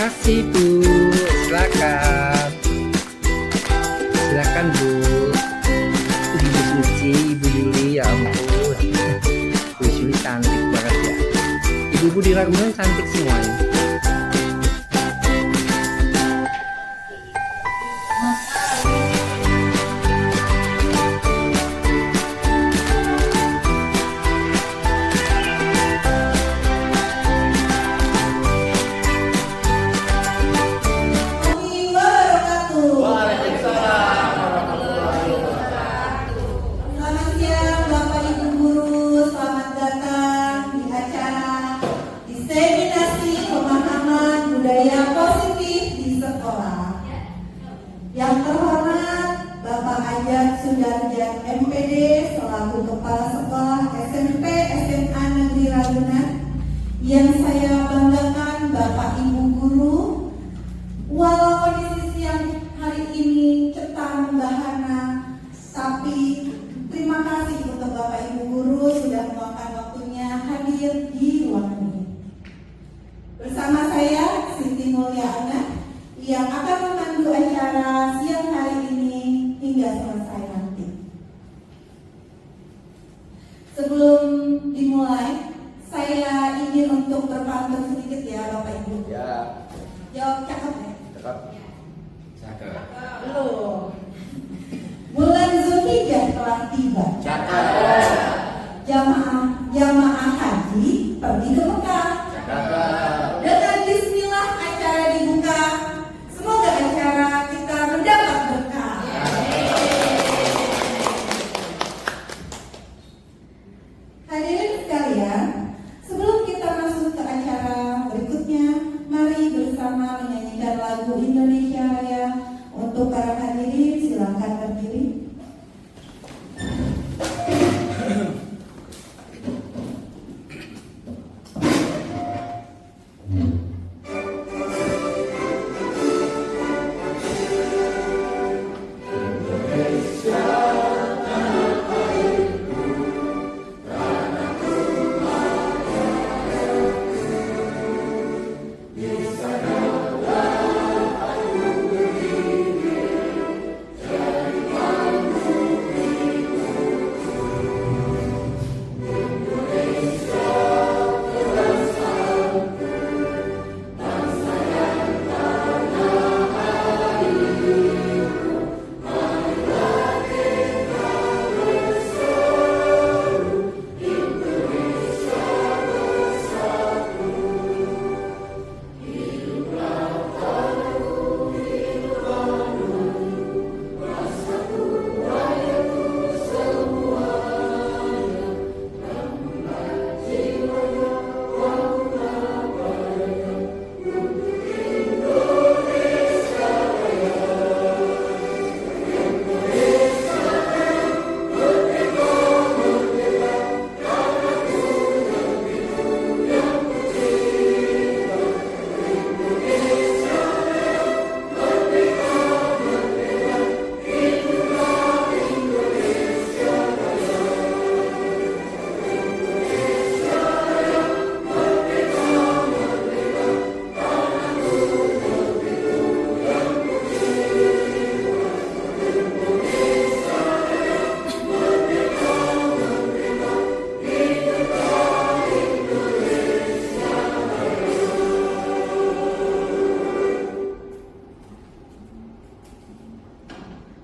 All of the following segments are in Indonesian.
kasih Bu. Silakan. Silakan Bu. Ibu Suci, Ibu Yuli, ya ampun. Bu Yuli cantik banget ya. Ibu-ibu di Ragunan cantik semuanya. Yang terhormat Bapak Ajat Sudarjat MPD selaku Kepala Sekolah SMP SMA Negeri Ragunan, yang saya banggakan Bapak Ibu Guru, walau kondisi siang hari ini cetar membahana, tapi terima kasih untuk Bapak Ibu Guru sudah meluangkan waktunya hadir di ruangan ini. Bersama saya Siti Mulyana yang akan memandu acara siang hari ini hingga selesai nanti. Sebelum dimulai, saya ingin untuk berpantun sedikit ya Bapak Ibu. Ya. Jawab cakep ya? Cakep. Cakep. Belum. Bulan Zulhijjah telah tiba. Cakep. Jamaah haji pergi ke Mekah. Cakep. Dengan bismillah acara dibuka. Semoga acara kita mendapat berkah. Hadirin sekalian, sebelum kita masuk ke acara berikutnya, mari bersama menyanyikan lagu Indonesia Raya. Untuk para hadirin silakan berdiri.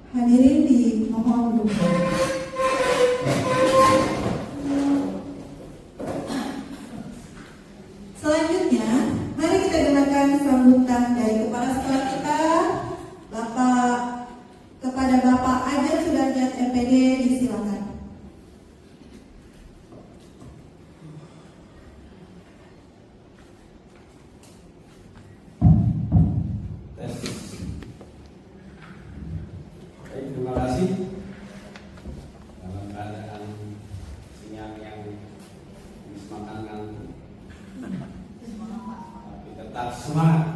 Hadirin dimohon duduk. Selanjutnya, mari kita dengarkan sambutan dari kepala sekolah kita, kepada Bapak Ajat Sudarjat MPD, disilakan. Terima kasih. Dalam keadaan siang yang habis makan ngantuk, tapi tetap semangat.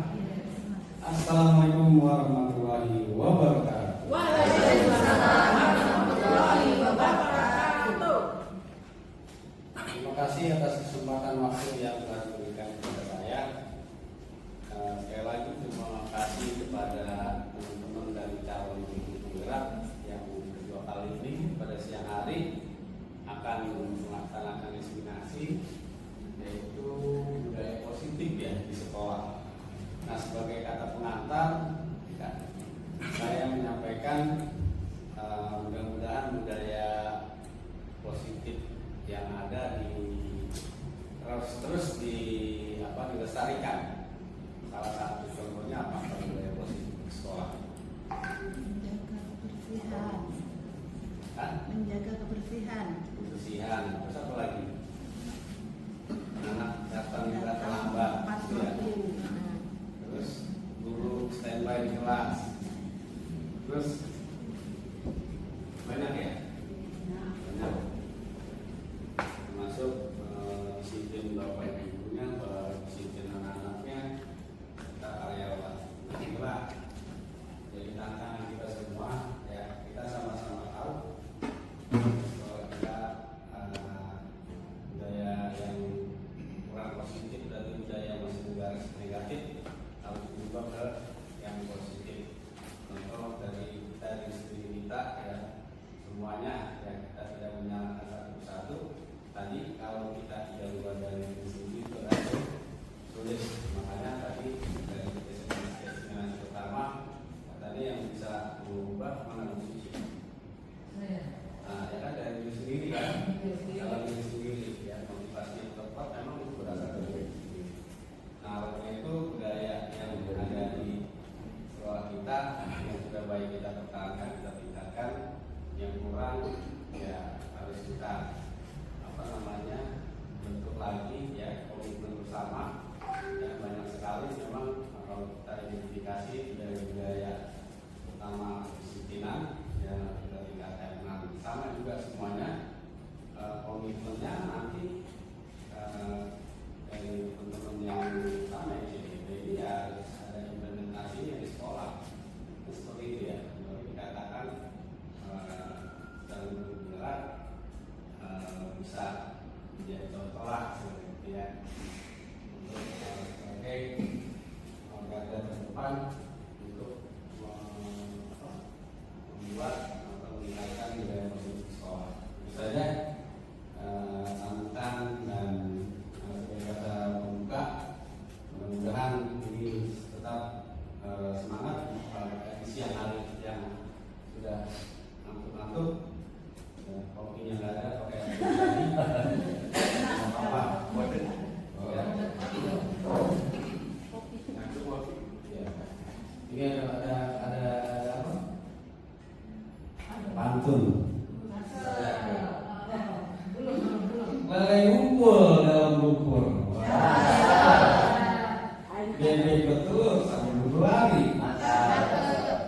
Assalamualaikum warahmatullahi wabarakatuh. Waalaikumsalam warahmatullahi wabarakatuh. Terima kasih atas kesempatan waktu yang telah diberikan kepada saya. Sekali lagi pengantar, ya, saya menyampaikan mudah-mudahan budaya positif yang ada terus dilestarikan. Salah satu contohnya apa? Budaya positif di sekolah. Menjaga kebersihan. Kan? Menjaga kebersihan. Kebersihan. Terus apa lagi? Anak datang terlambat. Gitu ya. Terus guru standby di kelas. Terus banyak ya? Banyak. Termasuk disiplin bapak ibunya, disiplin anak-anaknya, kita karyawan. Inilah jadi tantangan kita semua. Ya, kita sama-sama tahu bahwa kita budaya yang kurang positif dan budaya yang masih negatif harus berubah ke yang positif. Contoh dari kita di sendiri kita ya, semuanya ya, kita tidak menyalahkan satu persatu. Tadi kalau kita tidak ubah dari diri sendiri itu akan sulit. Makanya tadi dari destinasi pertama tadi yang bisa mengubah mana suci. Nah, ya kan dari diri sendiri kan, dalam diri sendiri ya, motivasi yang tepat memang itu berasal dari diri sendiri. Nah, oleh itu budaya yang ada di sekolah kita yang sudah baik kita pertahankan, kita tingkatkan, yang kurang ya harus kita bentuk lagi ya, komitmen bersama. Ya, banyak sekali memang kalau kita identifikasi dari budaya utama disiplinan ya, kita tingkatkan. Nah, sama juga semuanya komitmennya nanti dari teman-teman yang sama ya, jadi ya harus ada implementasinya di sekolah. Seperti itu ya, dikatakan dan bergerak bisa menjadi contoh lah seperti itu ya, untuk sebagai garda terdepan untuk membuat atau meningkatkan budaya positif sekolah. Tentu saja sambutan dan sebagai kata pembuka, mudah-mudahan ini tetap semangat edisi yang hari yang sudah ngantuk-ngantuk. Kopinya nggak ada, pakai apa? Ini ada apa? Pantun. Lalai ngumpul dalam lumpur. Bebek betul sambil berlari.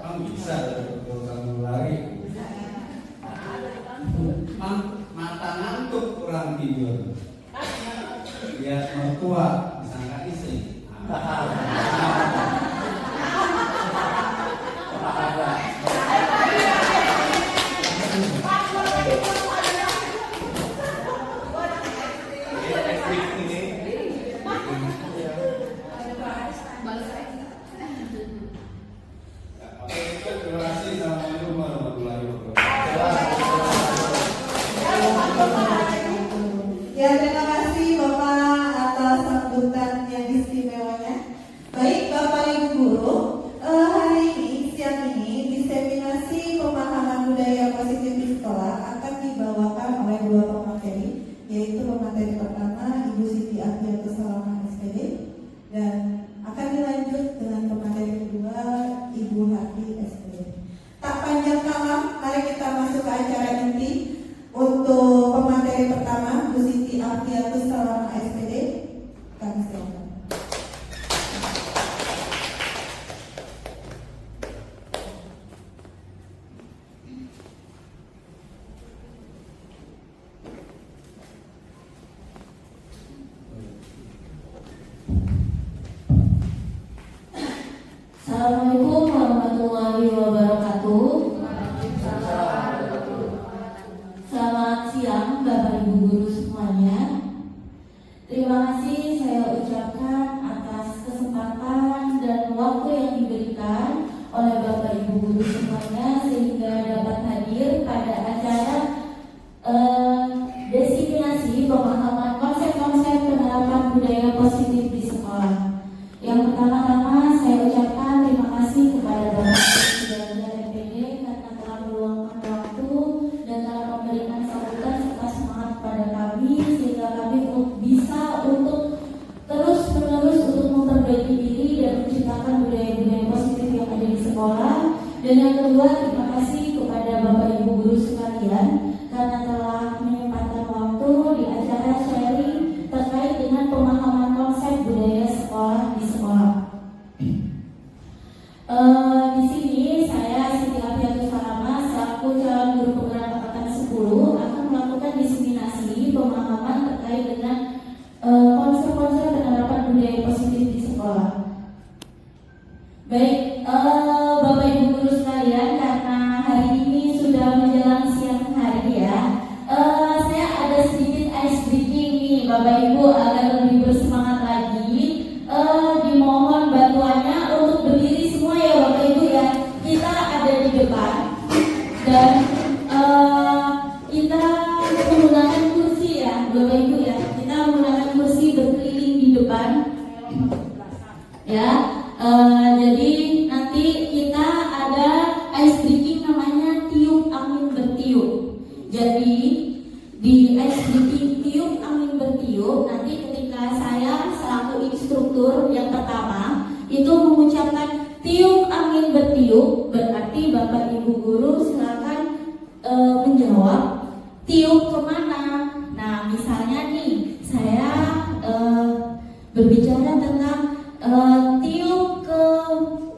Kan bisa betul sambil berlari. Mata ngantuk kurang tidur. Lihat mertua disangka istri. Terima kasih. Assalamualaikum warahmatullahi wabarakatuh. Ya, terima kasih Bapak atas sambutan yang istimewanya. Baik Bapak Ibu Guru, hari ini siang ini diseminasi pemahaman budaya positif di sekolah akan dibawakan oleh dua pemateri, yaitu pemateri pertama Ibu Siti Afiatus Salamah SPD dan akan dilanjut dengan pemateri kedua Ibu Hati SPD. Tak panjang kalam, mari kita masuk ke acara inti. Untuk pemateri pertama, Bu Siti Afiatus Salamah SPD, kami silakan. Assalamualaikum warahmatullahi wabarakatuh. Selamat siang Bapak Ibu Guru semuanya. Terima kasih saya ucapkan atas kesempatan dan waktu yang diberikan oleh Bapak Ibu Guru semuanya sehingga dapat hadir pada acara desiminasi pemahaman konsep-konsep penerapan budaya positif di sekolah. Yang pertama-tama saya ucapkan terima Dan yang kedua, terima kasih kepada Bapak Ibu guru sekalian karena telah menyempatkan waktu di acara sharing terkait dengan pemahaman konsep budaya sekolah di sekolah. Di sini saya Siti Afiatus Salama selaku calon guru penggerak angkatan 10 akan melakukan diseminasi pemahaman terkait dengan konsep-konsep penerapan budaya positif di sekolah. Baik, Bapak Ibu guru sekalian, karena hari ini sudah menjelang siang hari ya, saya ada sedikit ice breaking nih Bapak Ibu agar lebih bersemangat lagi. Dimohon bantuannya untuk berdiri semua ya Bapak Ibu ya. Kita ada di depan dan kita menggunakan kursi ya Bapak Ibu ya. Kita menggunakan kursi berkeliling di depan ya. Jadi nanti kita ada ice breaking namanya tiup angin bertiup. Jadi di ice breaking tiup angin bertiup, nanti ketika saya selaku instruktur yang pertama itu mengucapkan tiup angin bertiup, berarti Bapak Ibu guru silakan menjawab tiup kemana. Nah misalnya nih saya berbicara tentang tiup ke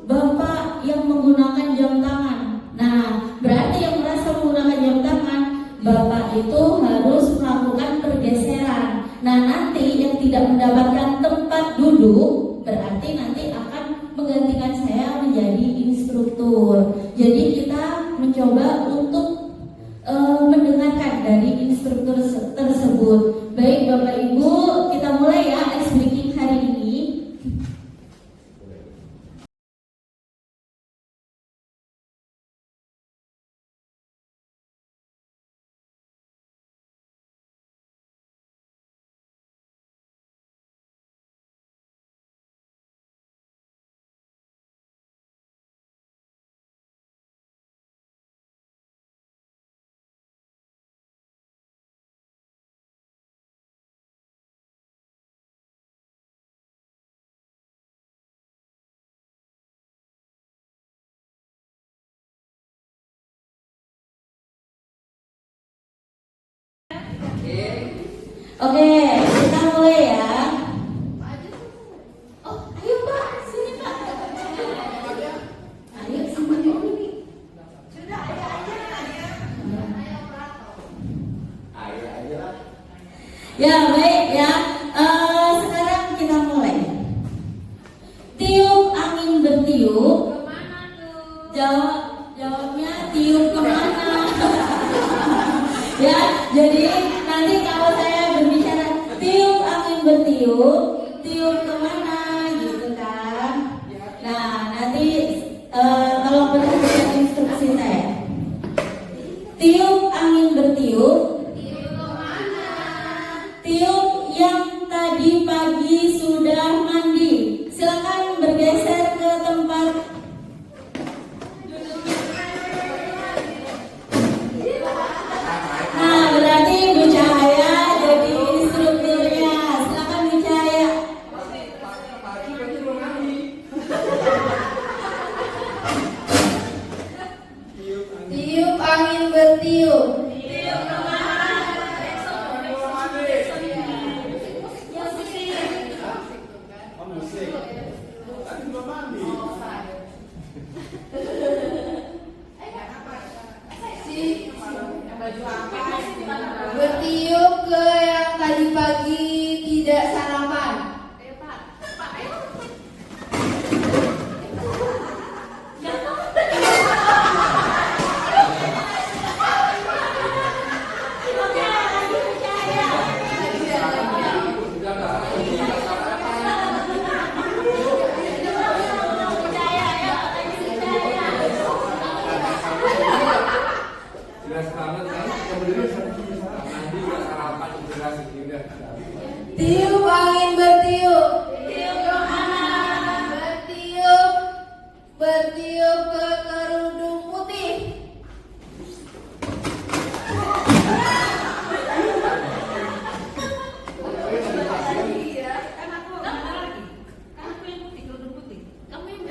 Bapak yang menggunakan jam tangan. Nah, berarti yang merasa menggunakan jam tangan, Bapak itu harus melakukan pergeseran. Nah, nanti yang tidak mendapatkan tempat duduk, berarti nanti akan menggantikan saya menjadi instruktur. Jadi kita mencoba untuk mendengarkan dari instruktur tersebut. Baik Bapak Ibu, kita mulai ya ice breaking hari ini. Oke, kita mulai ya. Oh, ayo Pak, sini Pak. Ayo sini dulu nih. Sudah, ayo aja. Ayo. Ya, baik ya. Sekarang kita mulai. Tiup angin bertiup. Kemana tuh? Jawabnya tiup kemana? Ya, jadi nanti kalau saya berbicara tiup angin bertiup, tiup kemana gitu kan? Nah nanti kalau perhatikan instruksi saya, tiup angin bertiup, tiup kemana? Tiup yang tadi pagi sudah mandi. Silakan bergeser ke tempat. Nah, berarti Bu Cahaya jadi instrukturnya. Silakan Bu Cahaya. Tiup angin bertiup. Tiup kemana? Musik. Tadi belum mandi. Bertiup ke yang tadi pagi tidak sarapan. Jelas banget kan? Nanti nggak sarapan jelas udah. Tiup angin bertiup. Tiup kemana? Bertiup ke kerudung putih. Kamu yang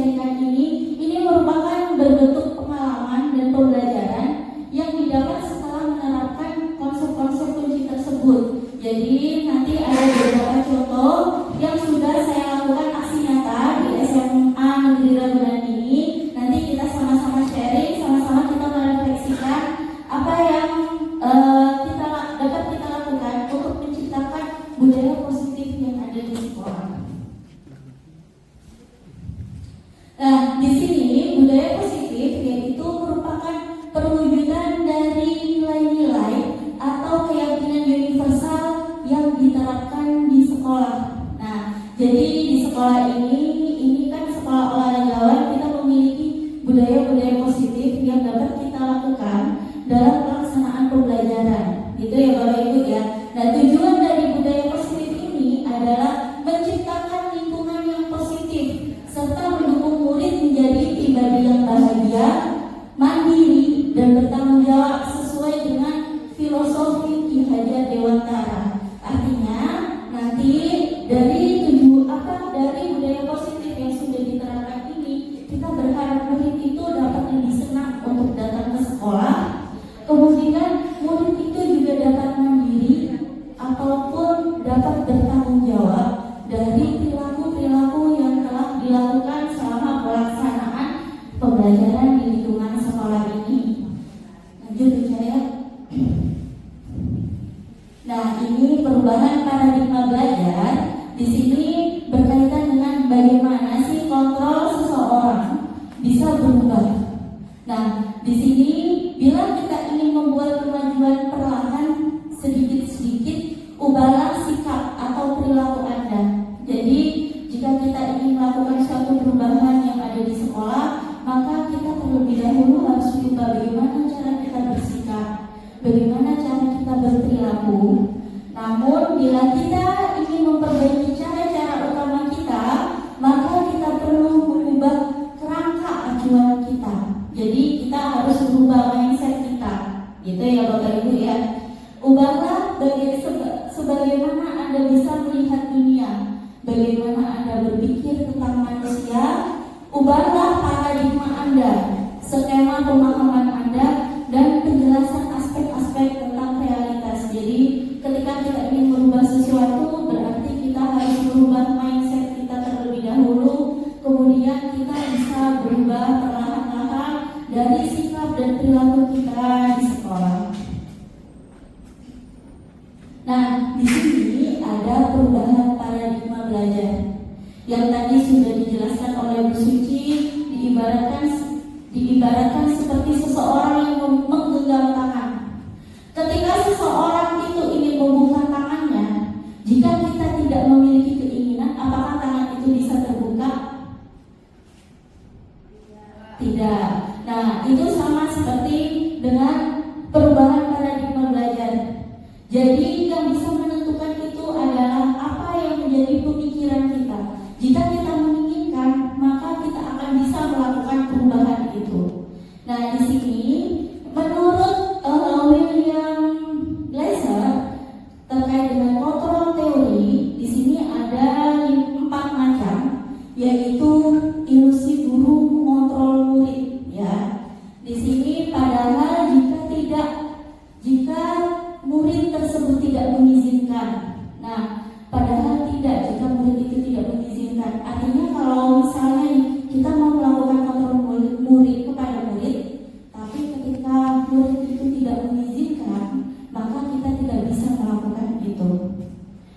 sharingkan ini merupakan berbentuk pengalaman dan pembelajaran yang didapat setelah menerapkan konsep-konsep kunci tersebut. Jadi nanti ada beberapa contoh yang sudah saya lakukan aksi nyata di SMA Negeri Ragunan ini. Nanti kita sama-sama sharing, sama-sama kita merefleksikan apa yang dapat kita lakukan untuk menciptakan budaya positif yang ada di sekolah. Nah, di sini budaya positif yaitu merupakan perwujudan dari nilai-nilai atau keyakinan universal yang diterapkan di sekolah. Nah, jadi di sekolah ini kan sekolah olahragawan, kita memiliki budaya-budaya positif yang dapat kita lakukan dalam pelaksanaan pembelajaran. Itu ya Bapak Ibu ya. Nah, tujuan dari budaya positif ini adalah menciptakan lingkungan yang positif serta mendukung murid menjadi pribadi yang bahagia, mandiri, dan bertanggung jawab sesuai dengan filosofi Ki Hajar Dewantara. Artinya nanti dari budaya positif yang sudah diterapkan ini, kita berharap murid itu dapat lebih senang untuk datang ke sekolah. Kemudian murid itu juga dapat mandiri ataupun dapat bertanggung jawab dari perilaku-perilaku yang telah dilakukan selama pelaksanaan pembelajaran di lingkungan sekolah ini. Lanjut saya. Nah, ini perubahan paradigma belajar. Di sini berkaitan dengan bagaimana sih kontrol seseorang bisa berubah. Nah, di sini bila kita ingin membuat kemajuan perlahan sedikit-sedikit, ubahlah sikap atau perilaku Anda. Jadi, jika kita ingin melakukan suatu perubahan yang ada di sekolah, maka kita terlebih dahulu harus ubah bagaimana cara kita bersikap, bagaimana cara kita berperilaku. Namun, bila kita ingin memperbaiki cara-cara utama kita, maka kita perlu mengubah kerangka acuan kita. Jadi, kita harus merubah mindset kita. Gitu ya Bapak Ibu ya. Ubahlah sebagaimana Anda bisa melihat dunia, bagaimana Anda berpikir tentang manusia. Ubahlah paradigma Anda, skema pemahaman Anda, dan penjelasan aspek-aspek tentang realitas. Jadi ketika kita ingin merubah sesuatu, berarti kita harus merubah mindset kita terlebih dahulu. Kemudian kita bisa berubah perlahan-lahan dari sikap dan perilaku kita di sekolah. Nah, di sini ada perubahan paradigma belajar yang tadi sudah dijelaskan oleh Bu Suci. Diibaratkan seperti seseorang yang menggenggam tangan. Ketika seseorang itu ingin membuka tangannya, jika kita tidak memiliki keinginan, apakah tangan itu bisa terbuka? Tidak. Nah, itu sama seperti dengan perubahan paradigma belajar. Jadi yang bisa menentukan itu adalah apa yang menjadi pemikiran kita. Jika kita menginginkan, maka kita akan bisa melakukan perubahan itu. Nah, di sini menurut William Glasser terkait dengan kontrol teori, di sini ada 4 macam, yaitu ilusi guru mengontrol murid. Ya, di sini padahal jika murid tersebut tidak mengizinkan. Nah, padahal tidak, jika murid itu tidak mengizinkan. Artinya kalau misalnya kita mau melakukan kontrol murid kepada murid, tapi ketika murid itu tidak mengizinkan, maka kita tidak bisa melakukan itu.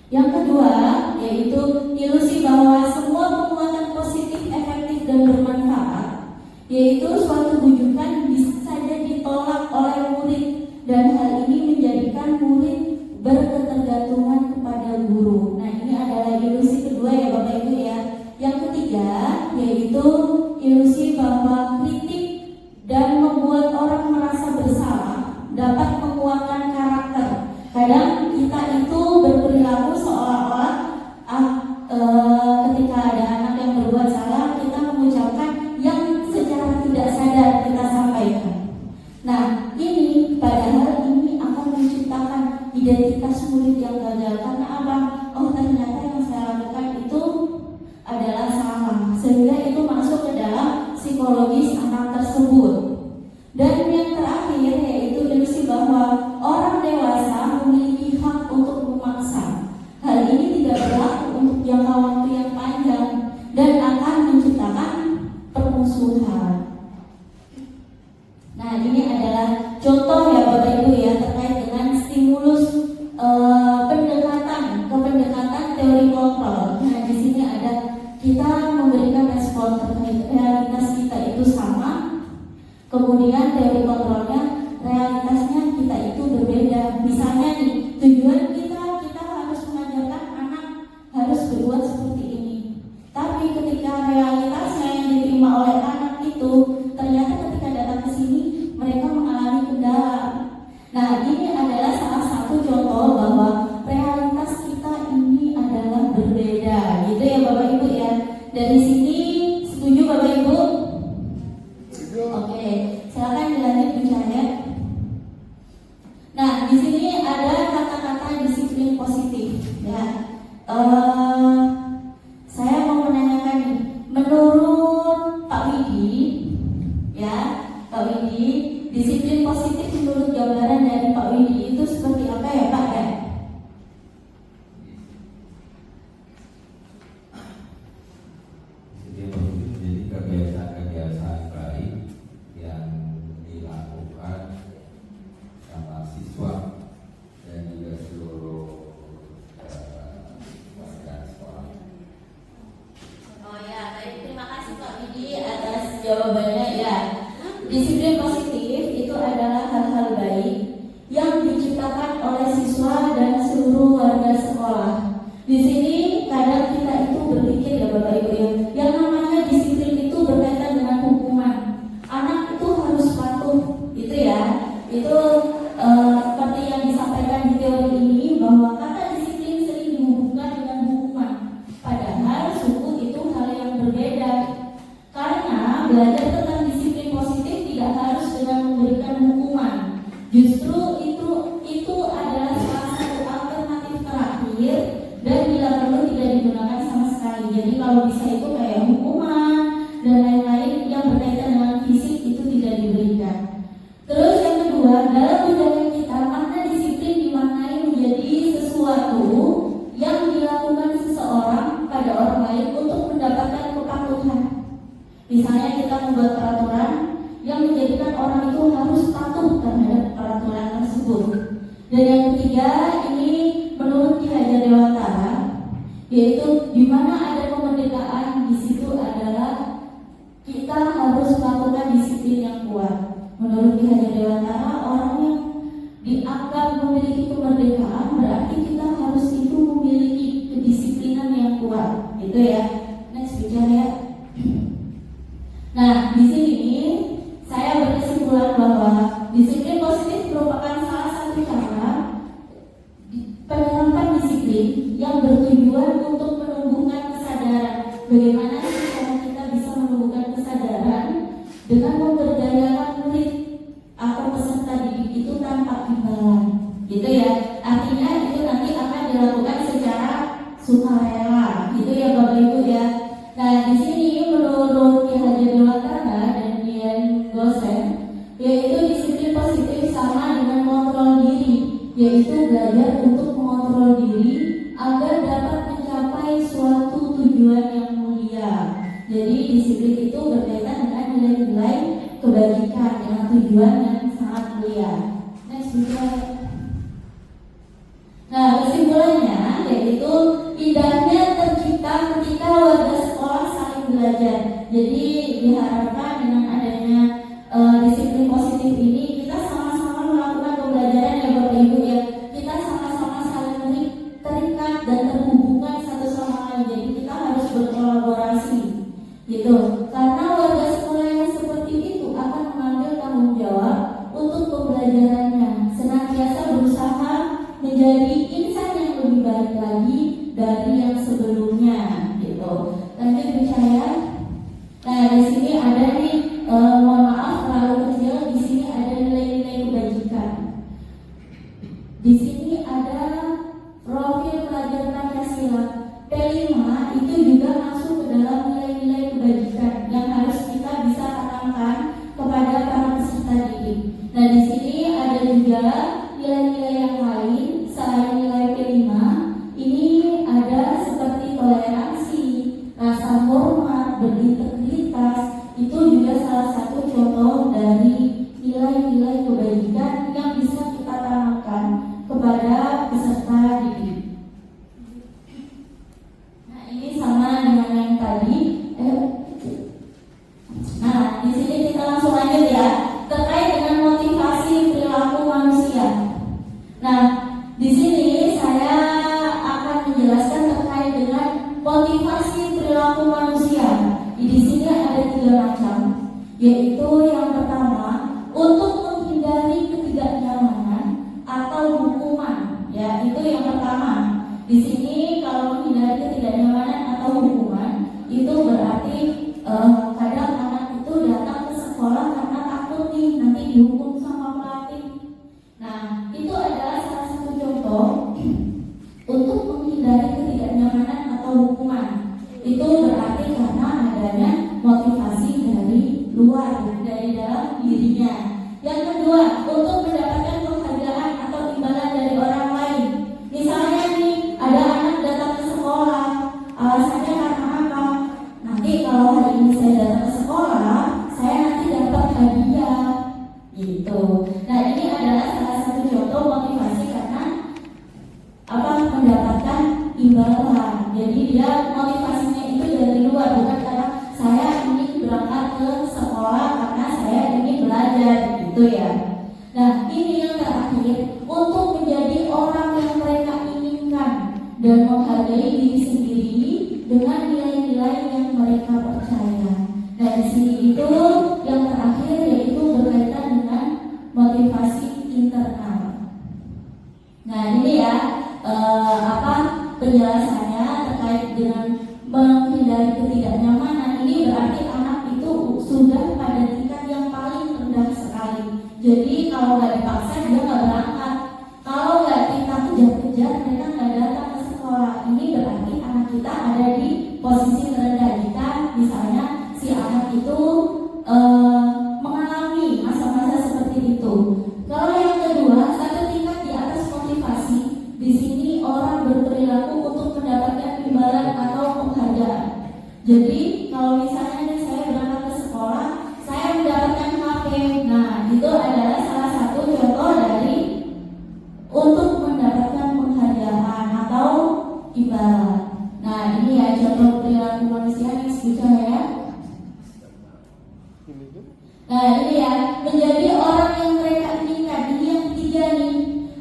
Yang kedua, yaitu ilusi bahwa semua penguatan positif, efektif, dan bermanfaat, yaitu suatu bujukan bisa saja ditolak oleh murid, dan hal ini menjadikan murid berketergantungan kepada guru. Nah, ini adalah ilusi kedua ya Bapak Ibu ya. Yang ketiga, yaitu ilusi bahwa kritik dan membuat orang merasa bersalah dapat menguatkan karakter. Kadang kita itu berperilaku seolah-olah ketika ada anak yang berbuat salah, kita mengucapkan yang secara tidak sadar kita sampaikan. Nah, ini padahal ini akan menciptakan identitas murid yang gagal. Karena apa? Oh, ternyata yang saya lakukan itu adalah salah, sehingga itu masuk ke dalam kemudian teori kontrolnya, realitasnya kita itu berbeda. Misalnya nih, tujuan kita harus mengajarkan anak harus berbuat seperti ini. Tapi ketika realitasnya yang diterima oleh anak itu, ternyata ketika datang ke sini mereka mengalami kendala. Nah, ini adalah salah satu contoh bahwa realitas kita ini adalah berbeda, gitu ya Bapak Ibu ya. Dari sini setuju Bapak Ibu? Oke, silakan dilanjut bicara. Nah, di sini ada kata-kata disiplin positif, ya. Saya mau menanyakan nih, menurut Pak Widi, ya, Pak Widi, disiplin positif menurut gambaran dari Pak Widi itu seperti apa ya Pak ya? Jadi kebiasaan-kebiasaan baik yang dilakukan sama siswa dan juga seluruh warga sekolah. Oh ya, baik, terima kasih Pak Widi atas jawabannya ya. Disiplin positif itu adalah hal-hal baik yang diciptakan oleh siswa dan seluruh warga sekolah. Di sini kadang kita itu berpikir ya Bapak Ibu ya, yang namanya disiplin itu berkaitan dengan hukuman. Anak itu harus patuh, gitu ya. Itu seperti yang disampaikan di teori ini bahwa kata disiplin sering dihubungkan dengan hukuman. Padahal sungguh itu hal yang berbeda. Karena belajar tentang disiplin positif tidak harus dengan memberikan hukuman. Justru itu adalah salah satu alternatif terakhir dan bila perlu tidak digunakan sama sekali. Jadi kalau bisa itu kayak hukuman dan lain-lain yang berkaitan dengan fisik itu tidak diberikan. Terus yang kedua, dalam budaya kita makna disiplin dimaknai menjadi sesuatu yang dilakukan seseorang pada orang lain untuk mendapatkan kepatuhan. Misalnya kita membuat peraturan yang menjadikan orang itu harus patuh terhadap peraturan tersebut. Dan yang ketiga, ini menurut Ki Hajar Dewantara, yaitu di mana ada kemerdekaan, di situ adalah kita harus melakukan disiplin yang kuat. Menurut Ki Hajar Dewantara, orang yang dianggap memiliki kemerdekaan berarti kita harus itu memiliki kedisiplinan yang kuat. Itu ya. Next bicara ya. Nah, di sini saya berkesimpulan bahwa disiplin positif merupakan salah satu cara penerapan disiplin yang bertujuan untuk menumbuhkan kesadaran. Bagaimana sih cara kita bisa menumbuhkan kesadaran dengan memberdayakan murid atau peserta didik itu tanpa imbalan, gitu ya. Artinya itu nanti akan dilakukan secara sukarela, gitu ya Bapak Ibu ya. Nah, di sini menurut Ki Hajar Dewantara dan Dian Gosen, yaitu disiplin positif sama dengan kontrol diri, yaitu belajar untuk mengontrol diri agar dapat mencapai suatu tujuan yang mulia. Jadi disiplin itu berkaitan dengan nilai-nilai kebajikan dengan tujuan yang sangat mulia. Next slide. Nah, kesimpulannya yaitu indahnya tercipta ketika warga sekolah saling belajar. Jadi diharapkan dengan adanya disiplin positif ini kita sama-sama melakukan pembelajaran ya Bapak Ibu ya. Kita sama-sama saling terikat dan terhubungkan satu sama lain. Jadi kita harus berkolaborasi, gitu. Karena warga sekolah yang seperti itu akan mengambil tanggung jawab untuk pembelajarannya, senantiasa berusaha menjadi insan yang lebih baik lagi dari yang sebelumnya, gitu. Lanjut bicara. Nah, di sini ada nih, mohon maaf terlalu kecil. Di sini ada nilai-nilai kebajikan. Di sini ada profil pelajar Pancasila. P5 itu juga masuk ke dalam nilai-nilai kebajikan yang harus kita bisa tanamkan kepada para peserta didik. Nah, di sini ada juga nilai-nilai yang lain selain nilai P5. Ini ada seperti toleransi, rasa hormat, berintegritas. Itu juga salah satu contoh dari nilai-nilai kebajikan yang bisa kita tanamkan kepada peserta didik. Nah, ini sama dengan yang tadi. Nah, di sini kita langsung lanjut ya. macam, yaitu yang pertama untuk menghindari ketidaknyamanan atau hukuman. Ya, itu yang pertama. Di sini kalau menghindari ketidaknyamanan atau hukuman itu berarti kadang anak itu datang ke sekolah karena takut nih nanti dihukum sama pelatih. Nah, itu adalah salah satu contoh untuk menghindari ketidaknyamanan atau hukuman. Itu berarti karena adanya motivasi dari luar, dari dalam dirinya. Yang kedua, untuk mendapatkan penghargaan atau imbalan dari orang lain. Misalnya nih, ada anak datang ke sekolah, alasannya karena apa? Nanti kalau hari ini saya datang ke sekolah, saya nanti dapat hadiah, gitu. Nah, ini adalah salah satu contoh motivasi karena mendapatkan imbalan. Jadi dia motivasinya itu dari luar, bukan karena saya ingin berangkat ke sekolah karena saya ingin belajar, gitu ya. Nah, ini yang terakhir, untuk menjadi orang yang mereka inginkan dan menghargai diri sendiri dengan nilai-nilai yang mereka percaya. Nah, di sini itu yang terakhir yaitu berkaitan dengan motivasi internal. Nah, ini ya penjelasannya terkait dengan menghindari ketidaknyamanan. Ini berarti anak itu sudah pada tingkat yang paling rendah sekali. Jadi kalau nggak dipaksa dia nggak berangkat. Kalau nggak kita kejar-kejar mereka nggak datang ke sekolah. Ini berarti anak kita ada di posisi terendah. Jika misalnya si anak itu mengalami masa-masa seperti itu. Kalau yang kedua, satu tingkat di atas motivasi. Di sini orang berperilaku untuk mendapatkan imbalan atau penghargaan. Jadi kalau misalnya saya berangkat ke sekolah, saya mendapatkan HP. Nah, itu adalah salah satu contoh dari untuk mendapatkan penghargaan atau imbalan. Nah, ini ya contoh perilaku manusia yang sebutnya ya. Nah, ini ya menjadi orang yang mereka inginkan. Ini yang ketiga nih.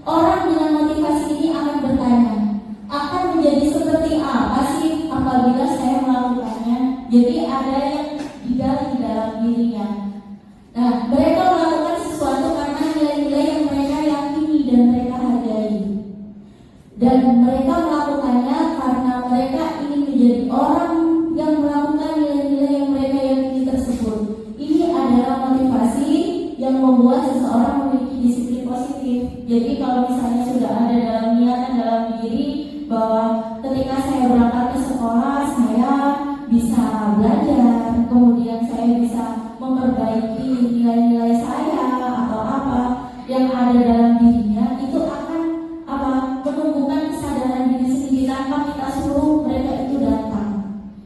Orang dengan motivasi ini akan bertanya, akan menjadi seperti apa sih apabila saya melakukannya? Jadi ada yang digali di dalam dirinya. Nah, mereka melakukan sesuatu karena nilai-nilai yang mereka yakini dan mereka hargai. Dan mereka melakukannya karena mereka ingin menjadi orang yang melakukan nilai-nilai yang mereka yakini tersebut. Ini adalah motivasi yang membuat seseorang memiliki disiplin positif. Jadi kalau misalnya sudah ada dalam niatan dalam diri bahwa ketika saya berangkat ke sekolah saya bisa belajar, kemudian saya bisa memperbaiki nilai-nilai saya atau apa yang ada dalam dirinya, itu akan menumbuhkan kesadaran diri sendiri tanpa kita suruh mereka itu datang.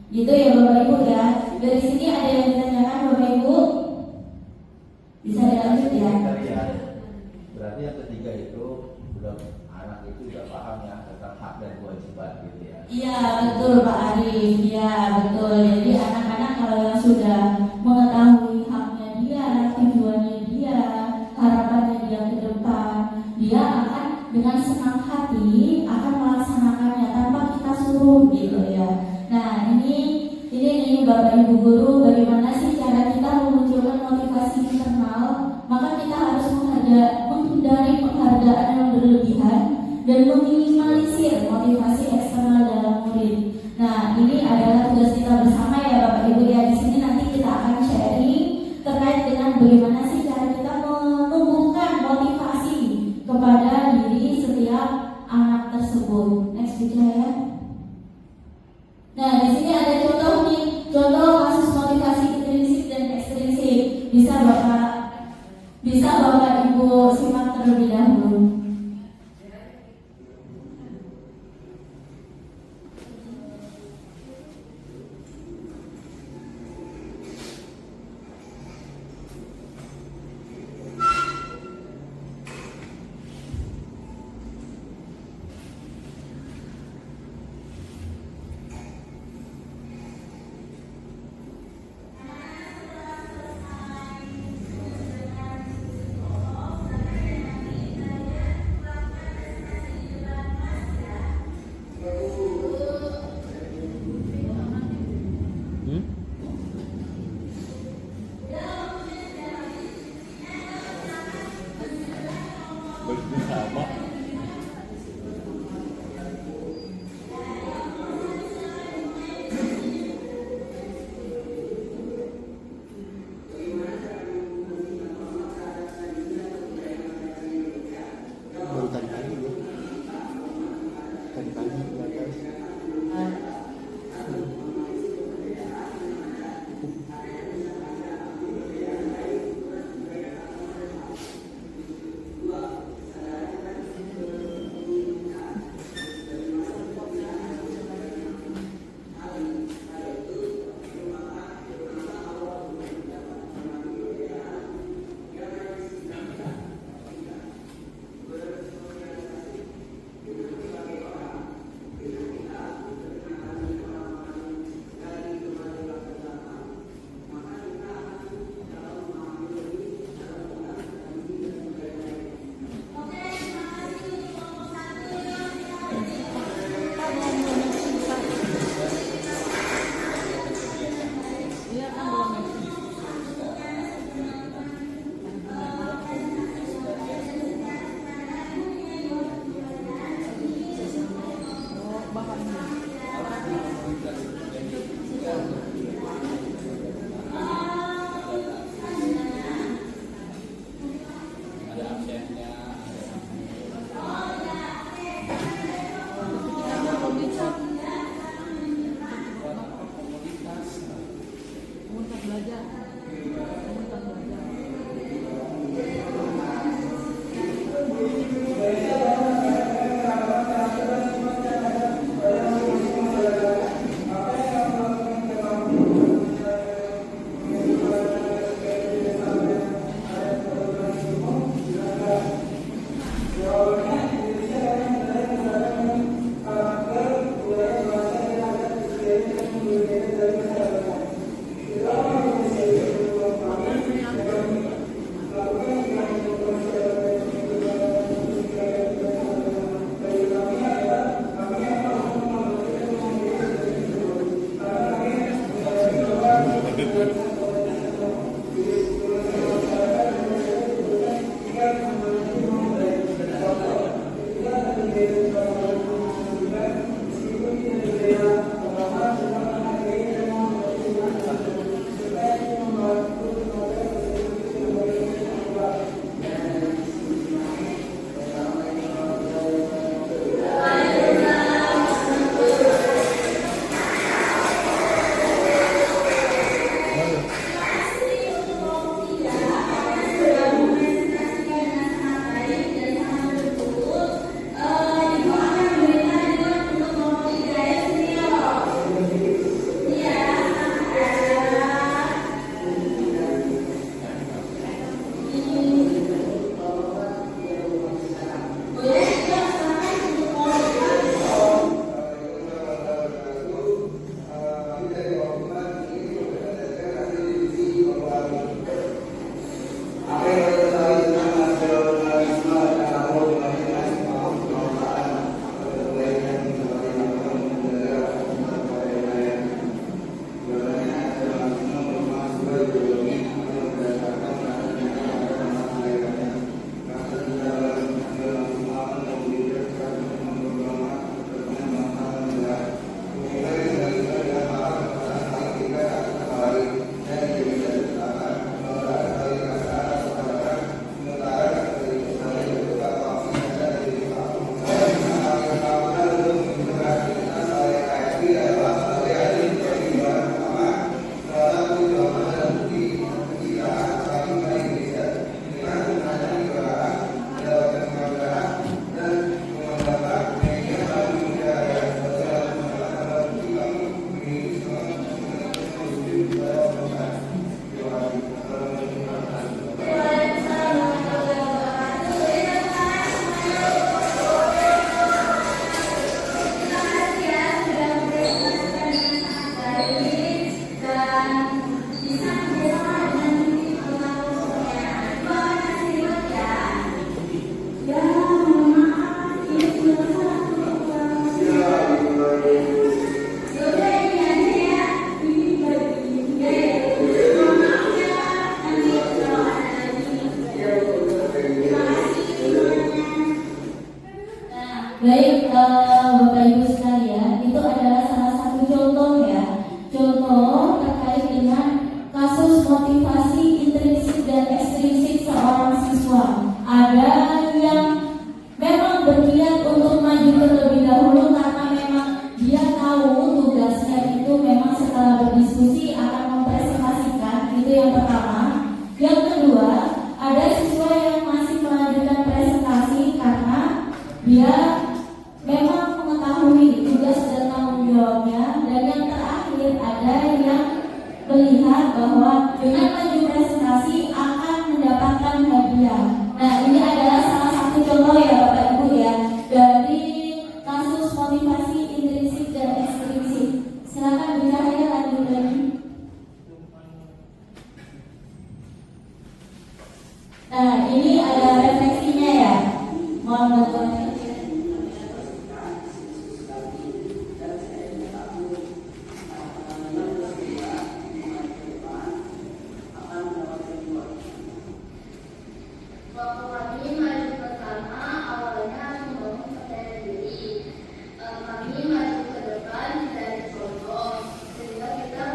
Gitu ya Bapak Ibu ya. Dari sini ada yang ditanyakan Bapak Ibu? Bisa dilanjut ya. Berarti yang ketiga itu udah anak itu udah paham ya tentang hak dan kewajiban gitu ya. Iya betul Pak Arif. Iya betul. Jadi anak-anak kalau yang sudah mengetahui haknya dia, tujuannya dia, harapannya dia ke depan, dia akan dengan senang hati akan melaksanakannya tanpa kita suruh gitu ya. Nah ini Bapak Ibu Guru, bagaimana sih cara kita memunculkan motivasi internal? Maka kita harus menghindari penghargaan yang berlebihan dan meminimalisir motivasi eksternal dalam murid. Nah, ini adalah tugas kita bersama ya Bapak Ibu ya. Di sini nanti kita akan sharing terkait dengan bagaimana sih cara kita menumbuhkan motivasi kepada diri setiap anak tersebut. Next picture ya. Nah, di sini ada contoh nih, contoh kasus motivasi intrinsik dan ekstrinsik. Bisa Bapak Ibu simak terlebih dahulu. Baik, Bapak Ibu sekalian, itu adalah salah satu contoh ya. Contoh terkait dengan kasus motivasi intrinsik dan ekstrinsik seorang siswa. Ada yang memang berniat untuk maju terlebih dahulu karena memang dia tahu tugasnya itu memang setelah berdiskusi akan mempresentasikan, itu yang pertama. Yang kedua, ada siswa yang masih melanjutkan presentasi karena dia memang mengetahui tugas dan tanggung jawabnya. Dan yang terakhir, ada yang melihat bahwa dengan maju presentasi akan mendapatkan hadiah. Nah, ini adalah salah satu contoh ya Bapak Ibu ya, dari kasus motivasi intrinsik dan ekstrinsik. Silakan bicara ya, lanjut lagi. Nah, ini ada refleksinya ya. Mohon bantuannya. Waktu kami maju pertama, awalnya membangun percaya diri. Kami maju ke depan dari contoh, sehingga kita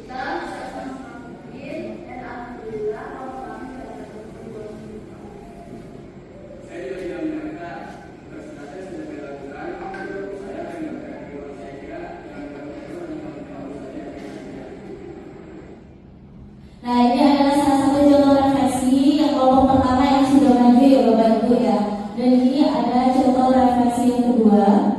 bisa mengambil dan alhamdulillah kalau kami dapat berjuang. Nah, ini adalah salah satu contoh refleksi yang kelompok pertama yang sudah maju ya Bapak Ibu ya. Dan ini ada contoh refleksi yang kedua.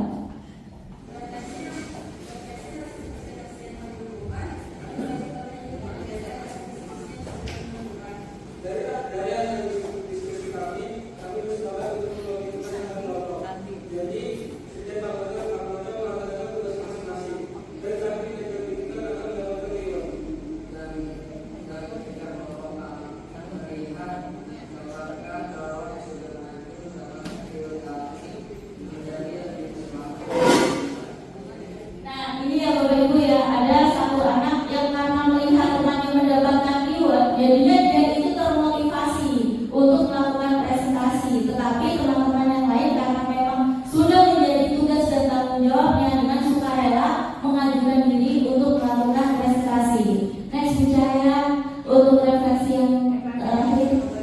Nah, ini ya Bapak Ibu ya, ada satu anak yang karena melihat temannya mendapatkan reward, jadinya dia itu termotivasi untuk melakukan presentasi. Tetapi teman-teman yang lain karena memang sudah menjadi tugas dan tanggung jawabnya dengan sukarela mengajukan diri untuk melakukan presentasi. Next bicara untuk refleksi yang terakhir.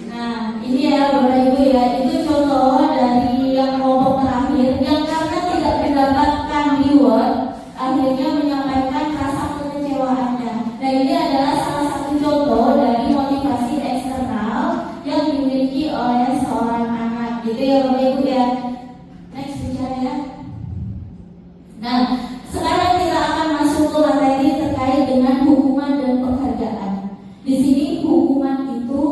Nah, ini ya Bapak Ibu ya, itu contoh dari yang kelompok terakhir yang karena tidak mendapatkan reward, akhirnya menyampaikan rasa kekecewaannya. Nah, ini adalah salah satu contoh dari motivasi eksternal yang dimiliki oleh seorang anak, gitu ya Bapak Ibu ya. Next bicara ya. Nah, sekarang kita akan masuk ke materi terkait dengan hukuman dan penghargaan. Di sini hukuman itu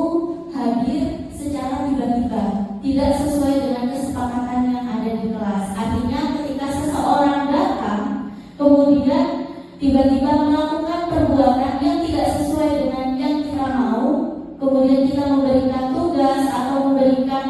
hadir secara tiba-tiba, tidak sesuai dengan kesepakatan yang ada di kelas. Artinya ketika seseorang datang, kemudian tiba-tiba melakukan perbuatan yang tidak sesuai dengan yang kita mau, kemudian kita memberikan tugas atau memberikan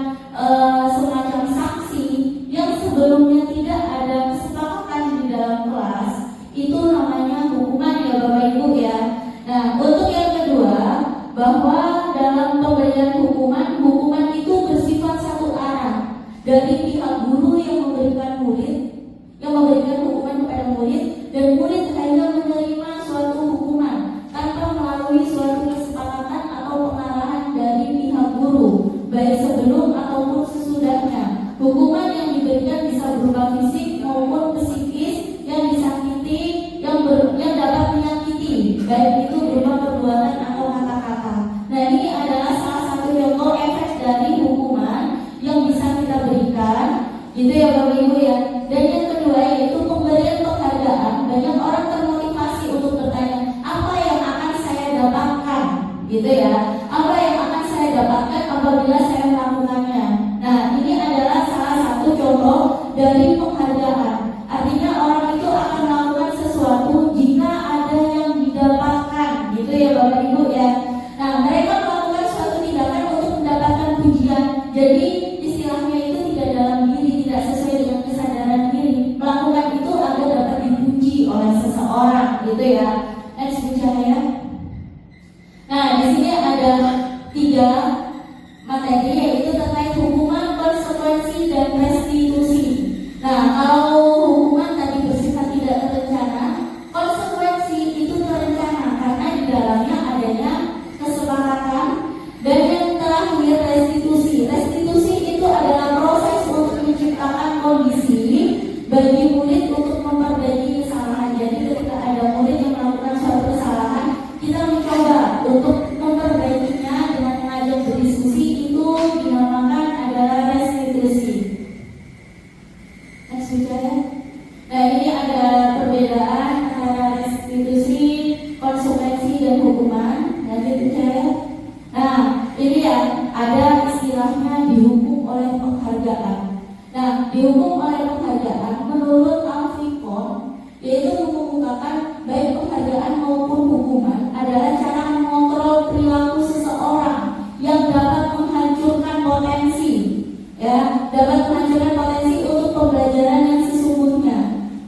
semacam sanksi yang sebelumnya tidak ada kesepakatan di dalam kelas, itu namanya hukuman ya Bapak Ibu ya. Nah, untuk yang kedua, bahwa dalam pemberian hukuman, hukuman itu bersifat satu arah dari pihak guru yang memberikan hukuman kepada murid, dan murid hanya menerima suatu hukuman tanpa melalui suatu kesepakatan atau pengarahan dari pihak guru, baik sebelum ataupun sesudahnya. Hukuman yang diberikan bisa berupa fisik maupun psikis, yang disakiti, yang dapat menyakiti, baik itu berupa perbuatan atau kata-kata. Nah, ini adalah salah satu contoh efek dari hukuman yang bisa kita berikan, gitu ya Bapak Ibu ya. Dan yang kedua yaitu pemberian penghargaan. Banyak orang termotivasi untuk bertanya, apa yang akan saya dapatkan, gitu ya. Apa yang akan saya dapatkan apabila saya melakukannya. Nah, ini adalah salah satu contoh dari penghargaan. Artinya orang itu akan melakukan sesuatu jika ada yang didapatkan, gitu ya Bapak Ibu ya. Nah, mereka melakukan suatu tindakan untuk mendapatkan pujian. Jadi istilahnya itu tidak dalam diri, tidak sesuai dengan kesadaran diri. Melakukan itu agar dapat dipuji oleh seseorang, gitu ya. Next bicara ya. Nah, di sini ada 3 materi, yaitu terkait hukuman, konsekuensi, dan restitusi. Nah, kalau hukuman tadi bersifat tidak terencana, konsekuensi itu terencana karena di dalamnya adanya kesepakatan. Dan yang terakhir restitusi. Restitusi itu adalah proses untuk menciptakan kondisi bagi murid untuk memperbaiki kesalahan. Jadi ketika ada murid yang melakukan suatu kesalahan, kita mencoba untuk memperbaikinya dengan mengajak berdiskusi, itu dinamakan adalah restitusi. Next bicara. Nah, ini ada perbedaan antara restitusi, konsekuensi, dan hukuman. Nanti bicara. Nah, ini ya, ada istilahnya dihukum oleh penghargaan. Nah, dihukum oleh penghargaan menurut Alfikon, yaitu mengemukakan baik penghargaan maupun hukuman adalah cara mengontrol perilaku seseorang yang dapat menghancurkan potensi, ya, dapat menghancurkan potensi untuk pembelajaran yang sesungguhnya.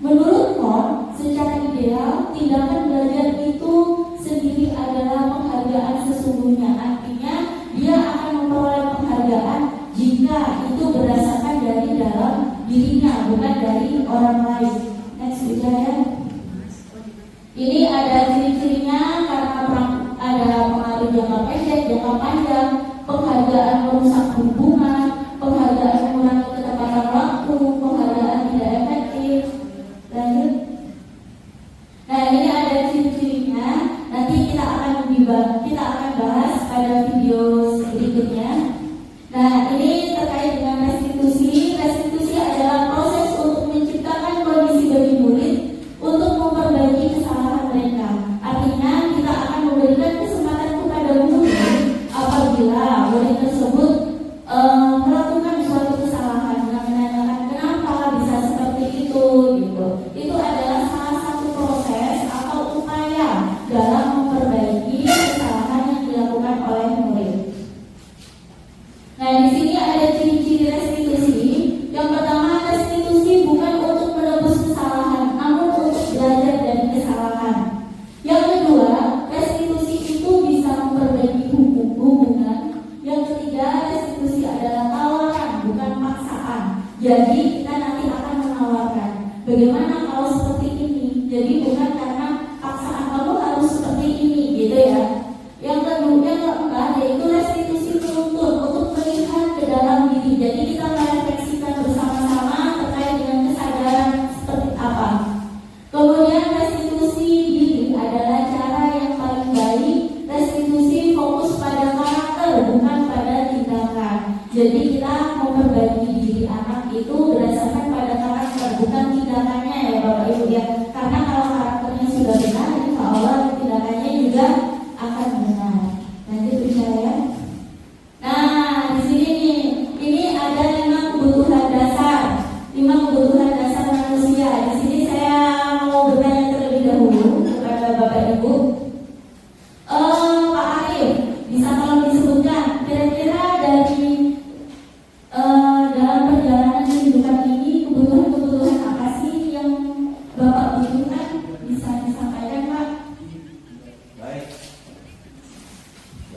Menurut Kon, secara ideal tindakan belajar itu sendiri adalah penghargaan sesungguhnya. Artinya dia akan memperoleh penghargaan itu berdasarkan dari dalam dirinya, bukan dari orang lain. Next bisa ya. Ini ada ciri-cirinya karena ada pengaruh jangka pendek, jangka panjang, penghargaan merusak hubungan, penghargaan mengurangi ketepatan waktu, penghargaan tidak efektif. Lanjut. Nah, ini ada ciri-cirinya. Nanti kita akan bahas pada video berikutnya. Nah, ini terkait dengan restitusi. Restitusi adalah proses untuk menciptakan kondisi bagi murid untuk memperbaiki kesalahan mereka. Artinya, kita akan memberikan kesempatan kepada murid apabila murid tersebut melakukan suatu kesalahan, menanyakan kenapa bisa seperti itu, gitu. Itu adalah salah satu proses atau upaya dalam memperbaiki kesalahan yang dilakukan oleh murid. Nah, di sini ada ciri-ciri restitusi. Yang pertama, restitusi bukan untuk menebus kesalahan, namun untuk belajar dari kesalahan. Yang kedua, restitusi itu bisa memperbaiki hubungan. Yang ketiga, restitusi adalah tawaran, bukan paksaan. Jadi kita nanti akan menawarkan, bagaimana kalau seperti ini? Jadi bukan karena paksaan kamu harus seperti ini, gitu ya. Yang keempat, yaitu restitusi menuntut untuk melihat ke dalam diri. Jadi kita merefleksikan bersama-sama terkait dengan kesadaran seperti apa. Kemudian restitusi diri adalah cara yang paling baik. Restitusi fokus pada karakter, bukan pada tindakan. Jadi kita memperbaiki diri anak itu berdasarkan pada karakter, bukan tindakannya ya Bapak Ibu ya. Karena kalau karakternya sudah benar, insya Allah tindakannya juga akan benar. Nanti percaya. Nah, di sini nih, ini ada 5 kebutuhan dasar. 5 kebutuhan dasar manusia. Di sini saya mau bertanya terlebih dahulu kepada Bapak Ibu. Pak Arif, bisa tolong disebutkan kira-kira dari dalam perjalanan kehidupan ini kebutuhan-kebutuhan apa sih yang Bapak butuhkan? Bisa disampaikan, Pak? Baik.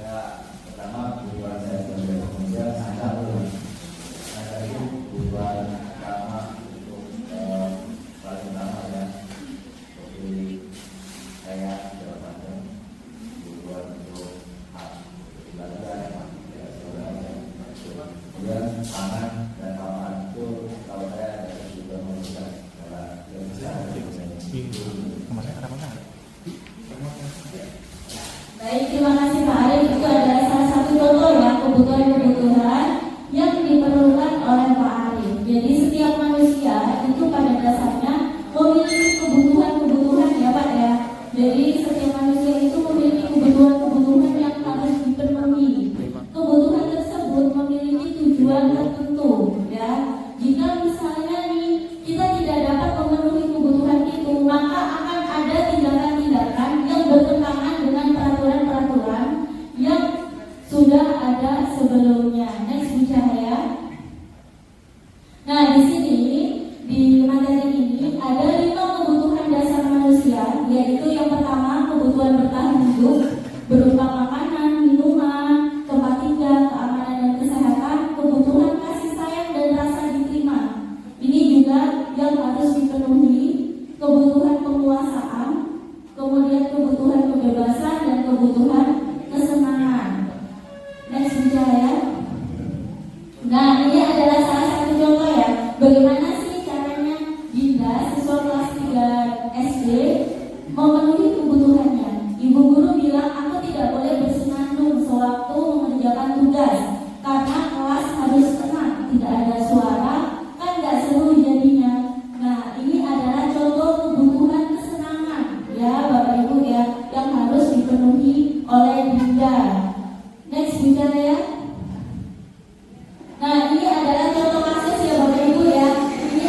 Ya, pertama kebutuhan saya sebagai pekerja sangat luas. Ada itu kebutuhan pertama untuk paling utama ya, seperti saya segala macam, kebutuhan untuk hak belajar, ya sebenarnya. Kemudian pangan dan pangan itu kalau saya ada juga menunjukkan karena yang besar. Baik, terima kasih Pak Arif. Itu adalah salah satu contoh ya kebutuhan-kebutuhan yang diperlukan oleh Pak Arif. Jadi setiap manusia itu pada dasarnya memiliki kebutuhan-kebutuhan ya Pak ya. Jadi setiap manusia itu memiliki kebutuhan-kebutuhan yang harus dipenuhi. Kebutuhan tersebut memiliki tujuan tertentu ya. Jika misalnya nih kita tidak dapat memenuhi kebutuhan itu, maka akan ada tindakan-tindakan yang bertentangan dengan peraturan-peraturan yang sudah ada sebelumnya. Next bicara ya. Nah, di sini di materi ini ada 5 kebutuhan dasar manusia, yaitu yang pertama kebutuhan bertahan hidup berupa makanan, minuman, tempat tinggal, keamanan dan kesehatan, kebutuhan kasih sayang dan rasa diterima. Ini juga yang harus dipenuhi, kebutuhan penguasaan, kemudian kebutuhan kebebasan dan kebutuhan kesenangan. Next bicara ya. Nah, ini adalah salah satu contoh ya. Bagaimana sih caranya Dinda siswa kelas 3 SD memenuhi kebutuhannya? Ibu guru bilang aku tidak boleh bersenandung sewaktu mengerjakan tugas karena kelas harus tenang, tidak ada suara, kan nggak seru jadinya. Nah, ini adalah contoh kebutuhan kesenangan ya Bapak Ibu ya, yang harus dipenuhi oleh Dinda. Next bicara ya. Nah, ini adalah contoh kasus ya Bapak Ibu ya. Ini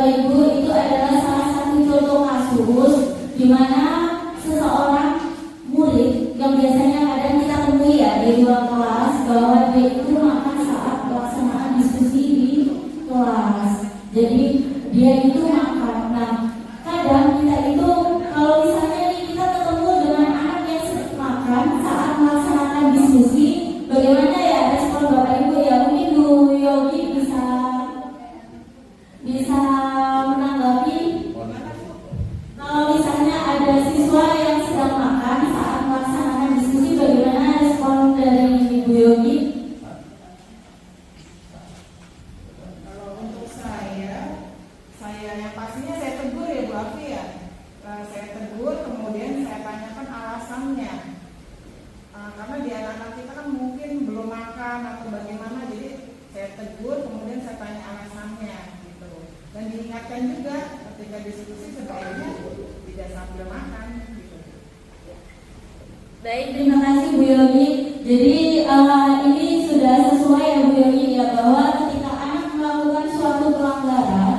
Bapak Ibu, itu adalah salah satu contoh kasus di mana seseorang murid yang biasanya kadang kita temui ya di ruang kelas, bahwa dia itu makan saat pelaksanaan diskusi di kelas. Jadi dia itu makan. Nah, kadang kita itu kalau misalnya nih kita ketemu dengan anak yang sering makan saat melaksanakan diskusi, bagaimana ya respon Bapak Ibu ya? Mungkin Bu Yogi bisa menanggapi. Kalau misalnya ada siswa yang sedang makan saat melaksanakan diskusi, bagaimana respon dari Ibu Yogi? Kalau untuk saya yang pastinya saya tegur ya Bu Afi ya. Saya tegur, kemudian saya tanyakan alasannya. Karena di anak-anak kita kan mungkin belum makan atau bagaimana, jadi saya tegur, kemudian saya tanya alasannya gitu. Dan diingatkan juga ketika diskusi sebaiknya tidak sambil makan gitu. Baik, terima kasih Bu Yogi. Jadi ini sudah sesuai ya Bu Yogi ya, bahwa ketika anak melakukan suatu pelanggaran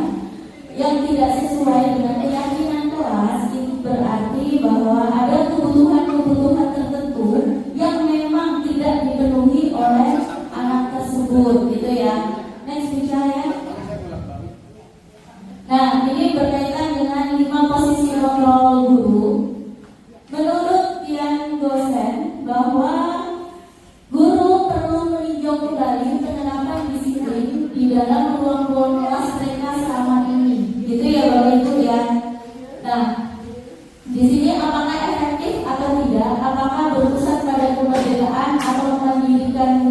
yang tidak sesuai dengan keyakinan kelas, itu berarti bahwa ada kebutuhan-kebutuhan tertentu yang memang tidak dipenuhi oleh anak tersebut, gitu ya. Next picture ya. Nah, ini berkaitan dengan 5 posisi kontrol guru. Menurut yang dosen bahwa guru perlu meninjau kembali penerapan disiplin di dalam ruang-ruang kelas mereka selama ini, gitu ya Bapak Ibu ya. Nah, di sini apakah efektif atau tidak? Apakah berpusat pada kemerdekaan atau memandirikan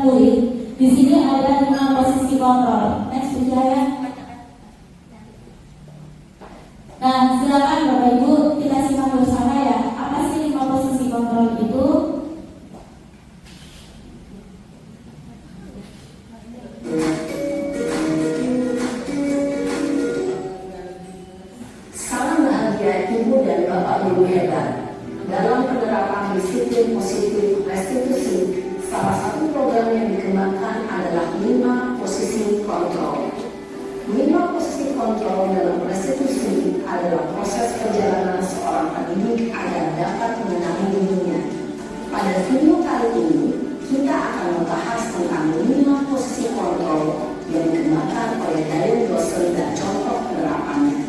murid? Di sini ada 5 posisi kontrol. Next picture ya. Nah, silakan Bapak Ibu kita simak bersama ya. Apa sih 5 posisi kontrol itu? Salam bahagia Ibu dan Bapak Guru hebat. Dalam penerapan disiplin positif restitusi, salah satu program yang dikembangkan adalah 5 posisi kontrol. 5 posisi kontrol dalam restitusi adalah proses perjalanan seorang pendidik agar dapat mengenali dirinya. Pada video kali ini, kita akan membahas tentang 5 posisi kontrol yang dikembangkan oleh Dayan Dosen dan contoh penerapannya.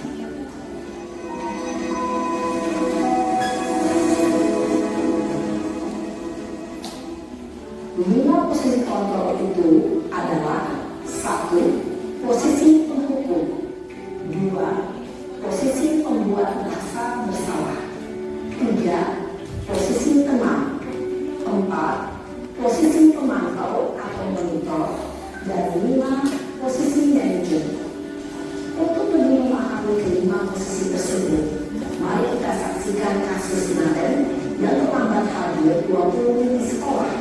5 posisi kontrol itu adalah 1. Posisi penghukum. 2. Posisi pembuat merasa bersalah. 3. Posisi tenang. 4. Posisi pemantau atau monitor. Dan 5. Posisi manajer. Untuk lebih memahami kelima posisi tersebut, mari kita saksikan kasus Naden yang terlambat hadir 20 menit di sekolah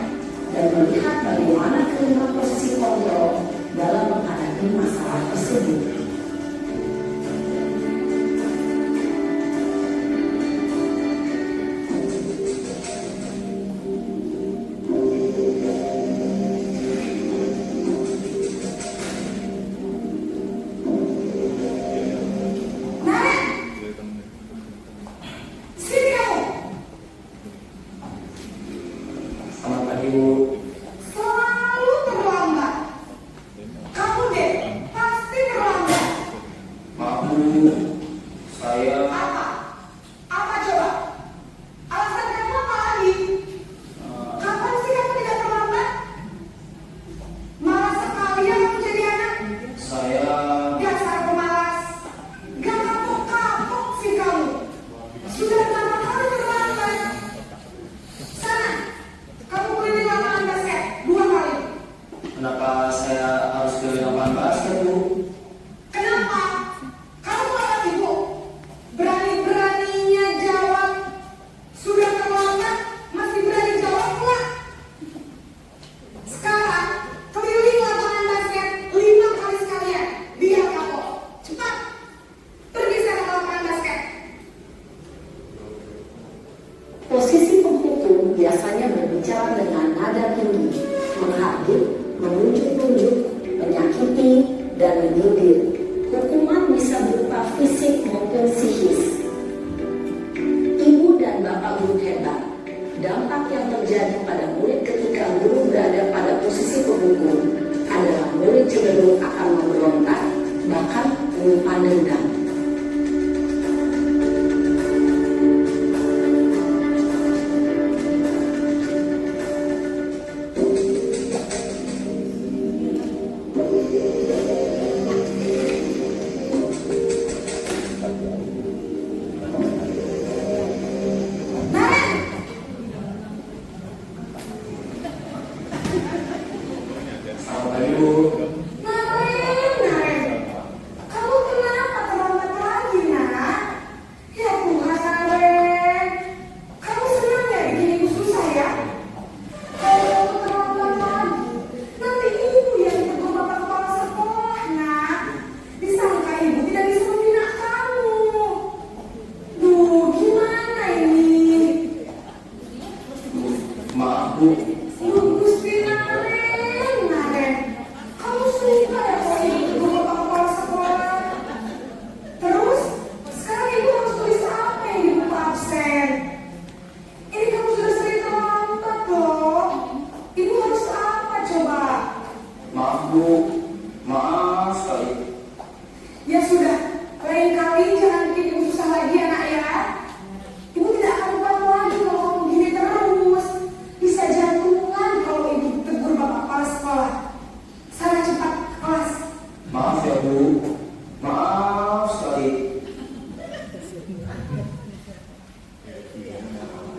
dan melihat bagaimana kelima posisi kontrol dalam menghadapi masalah tersebut. Selamat pagi Bu. Selalu terlambat. Kamu deh pasti terlambat. Maaf Bu, saya Apa? Apa coba? Alasan kamu apa lagi? Kapan sih kamu tidak terlambat? Malas sekali ya kamu jadi anak. saya Dasar pemalas. Gak kapok-kapok sih kamu. Sudah berapa kali terlambat? Sana, kamu keliling lapangan basket 2 kali. kenapa saya harus ke lapangan basket Bu? Kenapa? Kamu anak ibu. Berani-beraninya jawab. Sudah terlambat, masih berani jawab enggak? Sekarang, keliling lapangan basket 5 kali sekalian. Biar secara fisik maupun psikis. Ibu dan bapak guru hebat. Dampak yang terjadi pada murid ketika guru berada pada posisi pemukul adalah murid cenderung akan memberontak, bahkan menyimpan dendam.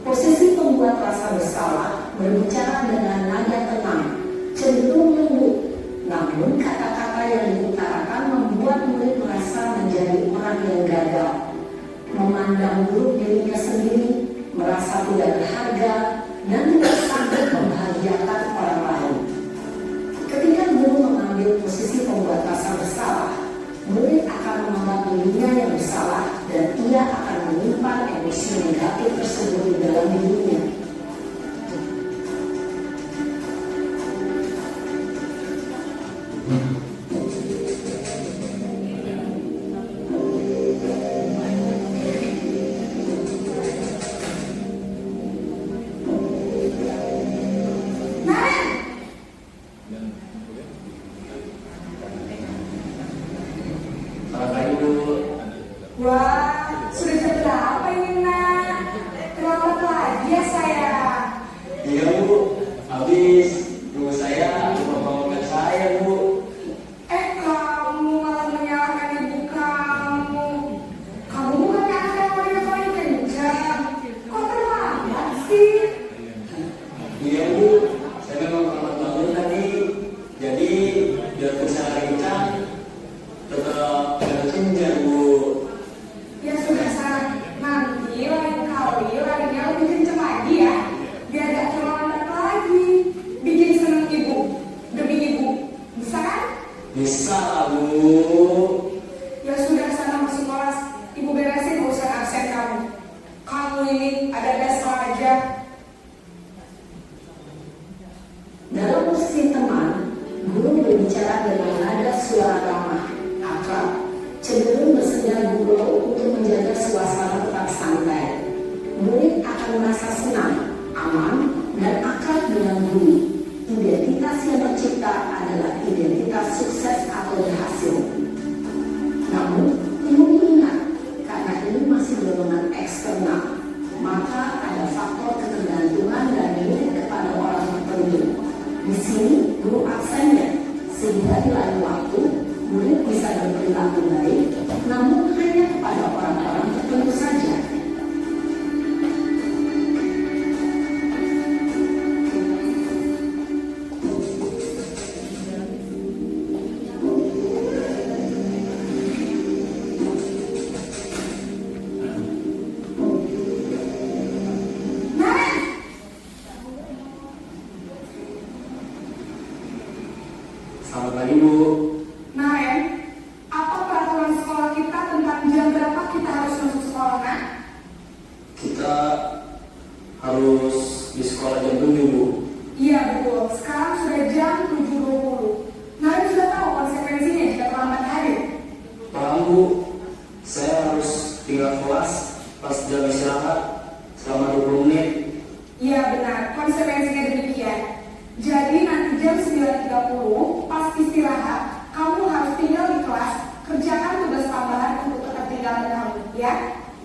Posisi pembuat rasa bersalah berbicara dengan nada tenang, cenderung lembut, namun kata-kata yang diutarakan membuat murid merasa menjadi orang yang gagal, memandang buruk dirinya sendiri, merasa tidak berharga, dan tidak sanggup membahagiakan orang lain. Ketika guru mengambil posisi pembuat rasa bersalah, murid akan menganggap dirinya yang bersalah dan ia akan menyimpan emosi negatif tersebut di dalam dirinya. Wah, sudah jam berapa ini, Nak? Terlambat lagi ya saya. Iya Bu, habis ibu saya membangunkan saya Bu. Kamu malah menyalahkan ibu kamu. Kamu bukan anak yang paling kencang. Kok terlambat sih? Iya Bu, saya memang terlambat bangun tadi. Jadi biar bisa kencang, tetap kencang Bu. Ya sudah sana, nanti lain kali larinya lebih kencang lagi ya. Biar gak terlambat lagi. Bikin seneng ibu, demi ibu. Bisa kan? Bisa Bu. Ya sudah sana masuk kelas. Ibu beresin urusan absen kamu. Kamu ini ada saja. Dalam posisi teman, guru berbicara dengan nada suara ramah, akrab, cenderung bersenda gurau untuk menjaga suasana tetap santai. Murid akan merasa senang, aman, dan akrab dengan guru. Identitas yang tercipta adalah identitas sukses atau berhasil. Namun, perlu diingat, karena ini masih golongan eksternal, maka ada faktor ketergantungan dari murid kepada orang tertentu. Di sini, guru absennya, sehingga di lain waktu, murid bisa berperilaku baik, namun hanya kepada orang-orang tertentu saja. Selamat pagi Bu. Naren, apa peraturan sekolah kita tentang jam berapa kita harus masuk sekolah, Nak? Kita harus di sekolah jam 7 Bu. Iya betul, sekarang sudah jam 7.20. Naren sudah tahu konsekuensinya jika terlambat hadir. Paham Bu.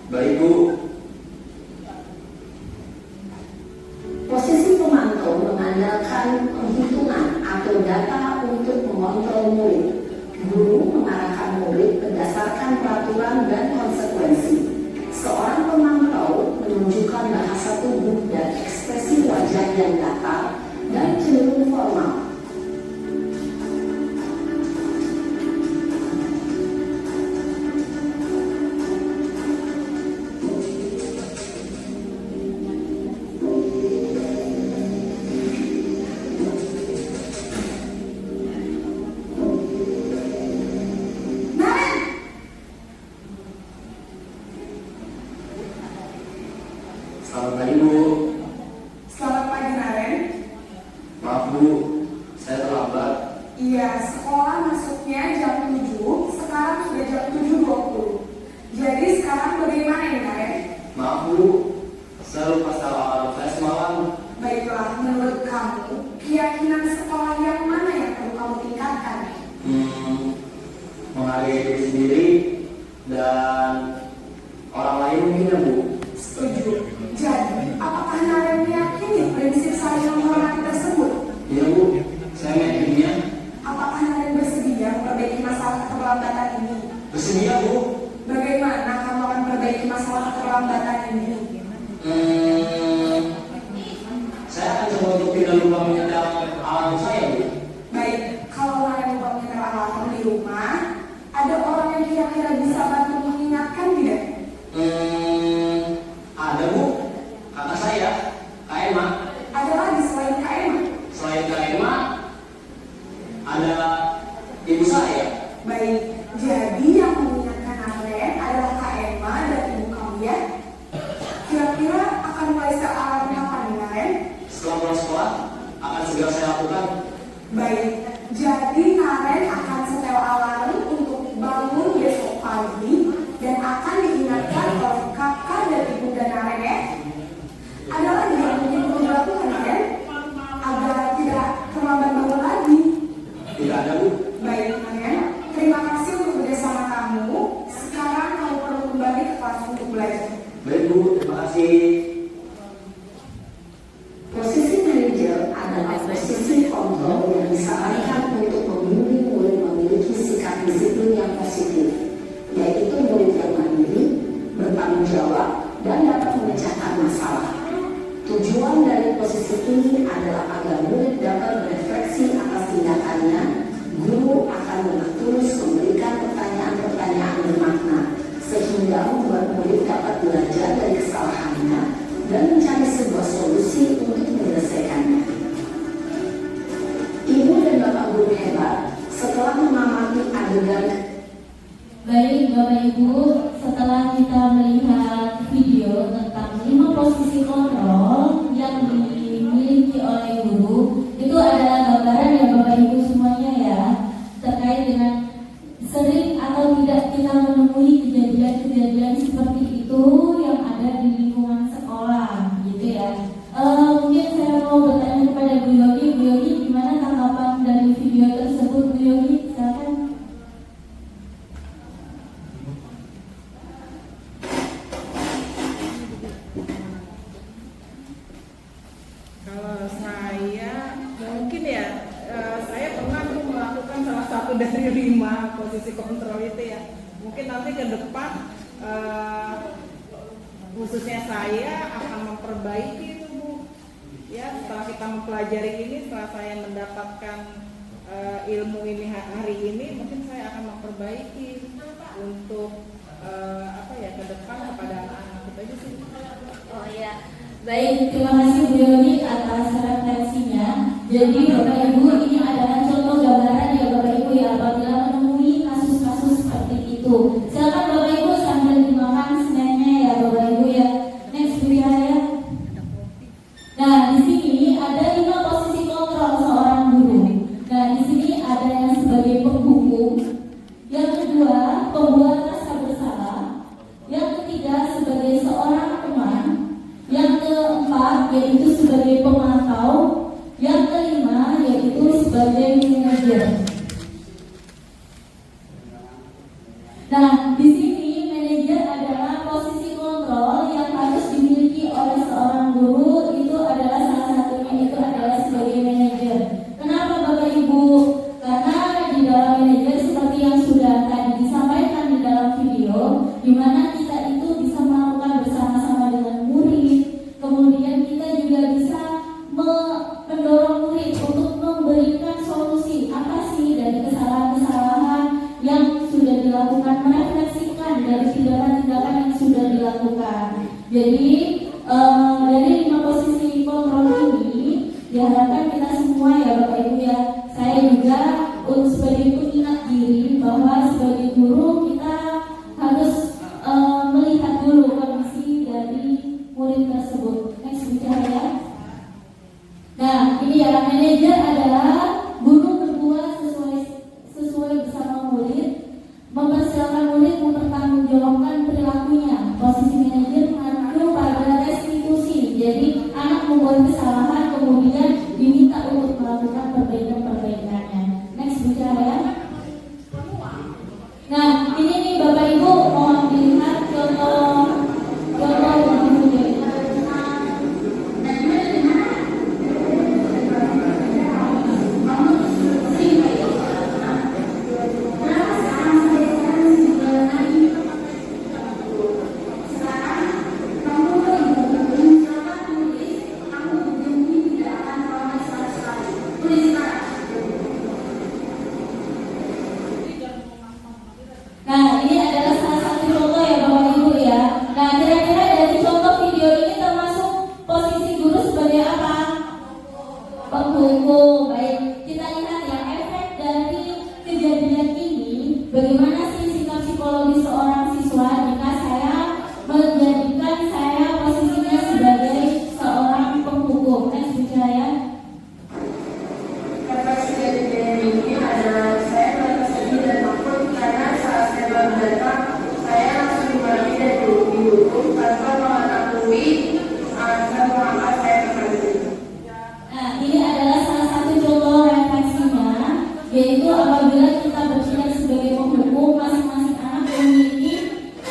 Baik Bu. Posisi pemantau mengandalkan penghitungan atau data untuk mengontrol murid. Guru mengarahkan murid berdasarkan peraturan dan konsekuensi. Seorang pemantau menunjukkan bahasa tubuh dan ekspresi wajah yang datar dan cenderung formal. Selamat pagi Bu. Selamat pagi Naren. Maaf Bu, saya terlambat. Iya, sekolah masuknya jam 7, sekarang sudah jam 7.20. Jadi sekarang bagaimana ya Naren? Maaf Bu, saya lupa setelah alarm saya semalam. Baiklah, menurut kamu, keyakinan sekolah yang mana yang perlu kamu tingkatkan? Menghargai diri sendiri dan orang lain mungkin ya Bu. Setuju. Jadi, apakah Naren meyakini prinsip saling menghormati tersebut? Iya Bu, saya meyakininya. Apakah Naren bersedia memperbaiki masalah keterlambatan ini? Bersedia Bu. Bagaimana kamu akan memperbaiki masalah keterlambatan ini? Saya akan coba untuk tidak lupa menyetel alarm saya Bu. Baik, kalau Naren lupa menyetel alarm di rumah, ada orang yang kira-kira bisa bantu mengingatkan tidak? Ada Bu, kakak saya, Kak Emma. Ada lagi selain Kak Emma? Selain Kak Emma, ada ibu saya. Baik, jadi yang mengingatkan Naren adalah Kak Emma dan ibu kamu ya? Kira-kira akan mulai alarm kapan Naren? Setelah pulang sekolah, akan segera saya lakukan. Baik, jadi Naren akan setel alarm untuk bangun besok pagi dan akan diingatkan oleh kakak dan ibunda Naren ya. Ada lagi yang mungkin perlu dilakukan Naren agar tidak terlambat bangun lagi. Tidak ada Bu. Baik Naren, terima kasih untuk kerjasama kamu. Sekarang kamu perlu kembali ke kelas untuk belajar. Baik Bu, terima kasih. Posisi manajer adalah posisi kontrol yang disarankan untuk membimbing murid memiliki sikap disiplin yang positif, yaitu murid yang mandiri, bertanggung jawab, dan dapat memecahkan masalah. Tujuan dari posisi ini adalah agar murid dapat berefleksi atas tindakannya. Guru akan dengan tulus memberikan pertanyaan-pertanyaan bermakna, sehingga membuat murid dapat belajar dari kesalahannya dan mencari sebuah solusi untuk menyelesaikannya. Ibu dan Bapak guru hebat, setelah mengamati adegan. Baik Bapak Ibu, setelah kita melihat video tentang 5 posisi kontrol yang dimiliki oleh guru, itu adalah gambaran ya Bapak Ibu semuanya ya, terkait dengan sering atau tidak kita menemui kejadian-kejadian seperti itu yang ada di lingkungan sekolah gitu ya. Mungkin saya mau bertanya kepada Bu Yogi. Bu Yogi, gimana tanggapan dari video tersebut Bu Yogi? Silakan. Kalau saya mungkin ya, saya pernah tuh melakukan salah satu dari 5 posisi kontrol itu ya. Mungkin nanti ke depan khususnya saya akan memperbaiki itu Bu. Ya, setelah kita mempelajari ini, setelah saya mendapatkan ilmu ini hari ini, mungkin saya akan memperbaiki untuk ke depan kepada anak-anak kita aja sih. Oh iya. Baik, terima kasih Bu Yoni atas refleksinya. Jadi Bapak Ibu, ini adalah contoh gambaran ya Bapak Ibu ya, apabila menemui kasus-kasus seperti itu. Silakan Bapak Ibu sambil dimakan snacknya ya Bapak Ibu ya. Next Bu ya. Nah, di sini ada 5 posisi kontrol seorang guru. Nah, di sini ada yang sebagai penghukum, yang kedua pembuat rasa bersalah, yang ketiga sebagai seorang teman, yang keempat yaitu sebagai pemantau, yang kelima yaitu sebagai manajer. Nah, di sini manajer adalah posisi dilakukan, merefleksikan dari tindakan-tindakan yang sudah dilakukan. Jadi dari 5 posisi kontrol ini diharapkan kita semua ya Bapak Ibu ya, saya juga sebagai pengingat diri bahwa sebagai guru kita harus melihat dulu kondisi dari murid tersebut. Next bicara ya. Nah ini ya, manajer adalah guru berbuat sesuai bersama murid, mempersilakan murid mempertanggungjawabkan perilakunya. Posisi manajer mengacu pada restitusi. Jadi anak membuat kesalahan kemudian diminta untuk melakukan perbaikan-perbaikannya. Next bicara ya. Nah ini nih Bapak Ibu mohon dilihat contoh yang ini. Nah ini adalah salah satu contoh ya Bapak Ibu ya. Nah kira-kira dari contoh video ini termasuk posisi guru sebagai apa? Penghukum. Baik, kita lihat ya efek dari kejadian ini. Bagaimana sih sikap psikologis seorang siswa jika saya menjadikan saya posisinya sebagai seorang penghukum? Next bicara ya. Refleksi dari kejadian ini adalah saya merasa sedih dan takut karena saat saya baru datang, saya langsung dimarahi dan dihukum tanpa mengetahui alasan mengapa saya terhenti. Nah, ini adalah salah satu contoh refleksinya, yaitu apabila kita bertindak sebagai penghukum, masing-masing anak memiliki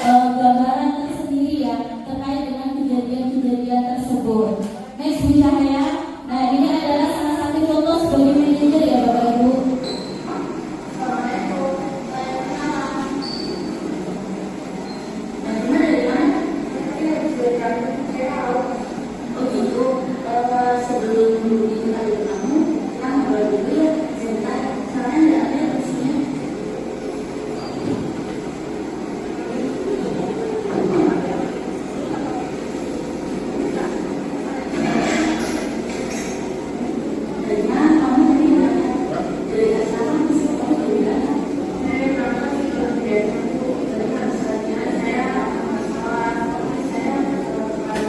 gambaran tersendiri ya terkait dengan kejadian-kejadian tersebut. Next bicara ya. Nah, ini adalah salah satu contoh sebagai manajer ya Bapak Ibu. Assalamualaikum. Dari mana? Saya tahu. Oh gitu. Sebelum dikenali kamu, kita ngobrol dulu ya. Sebentar. Soalnya nggak ada isinya. Dari mana kamu dari mana? Dari asrama masih kamu dari mana? Saya berangkat dari itu. Dari asalnya saya masalah saya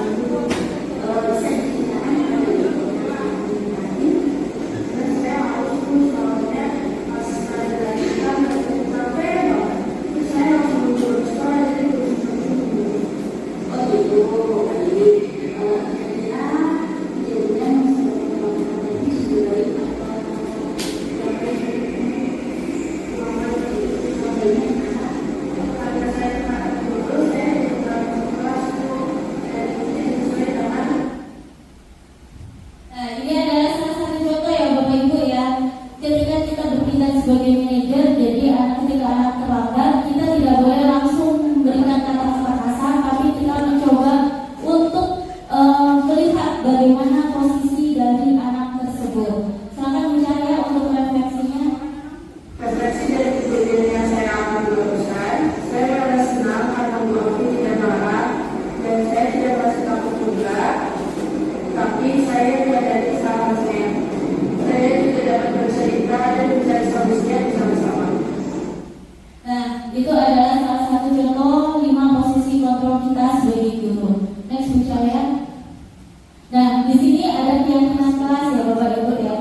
dulu saya diceritakan dan saya harus soalnya pas ada lagi kan capek banget. Terus saya langsung muncul sekolah dari oh gitu. Nah, ini adalah salah satu contoh ya Bapak Ibu ya. Ketika kita bertindak sebagai manajer, jadi ketika anak terlambat, kita tidak boleh langsung memberikan kata-kata kasar, tapi kita mencoba untuk melihat bagaimana posisi dari anak tersebut. Silakan bicara ya untuk refleksinya. Refleksi dari kejadian yang saya alami barusan, saya merasa senang karena Bu Afi tidak marah dan saya tidak merasa takut juga. Tapi saya menyadari kesalahan saya. Saya juga dapat bercerita dan mencari solusinya bersama-sama. Nah, itu adalah salah satu contoh 5 posisi kontrol kita sebagai guru. Next bicara ya. Nah, di sini ada keyakinan kelas ya Bapak Ibu ya.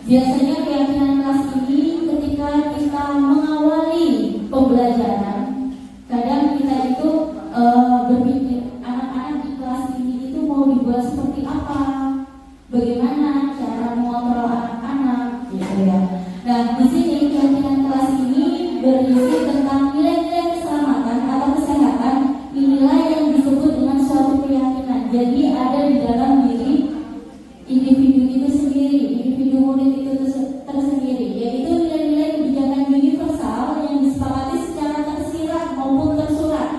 Biasanya keyakinan kelas ini ketika kita mengawali pembelajaran, kadang kita itu berpikir anak-anak di kelas ini itu mau dibuat seperti apa, bagaimana cara mengontrol anak-anak, gitu ya. Nah, di sini keyakinan kelas ini berisi tentang nilai-nilai keselamatan atau kesehatan, nilai yang disebut dengan suatu keyakinan. Jadi ada di dalam diri individu itu sendiri, individu murid itu tersendiri, yaitu nilai-nilai kebijakan universal yang disepakati secara tersirat maupun tersurat,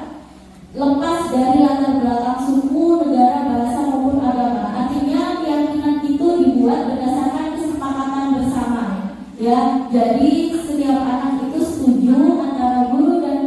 lepas dari latar belakang suku, negara, bahasa maupun agama. Artinya keyakinan itu dibuat berdasarkan kesepakatan bersama, ya. Jadi setiap anak itu setuju antara guru dan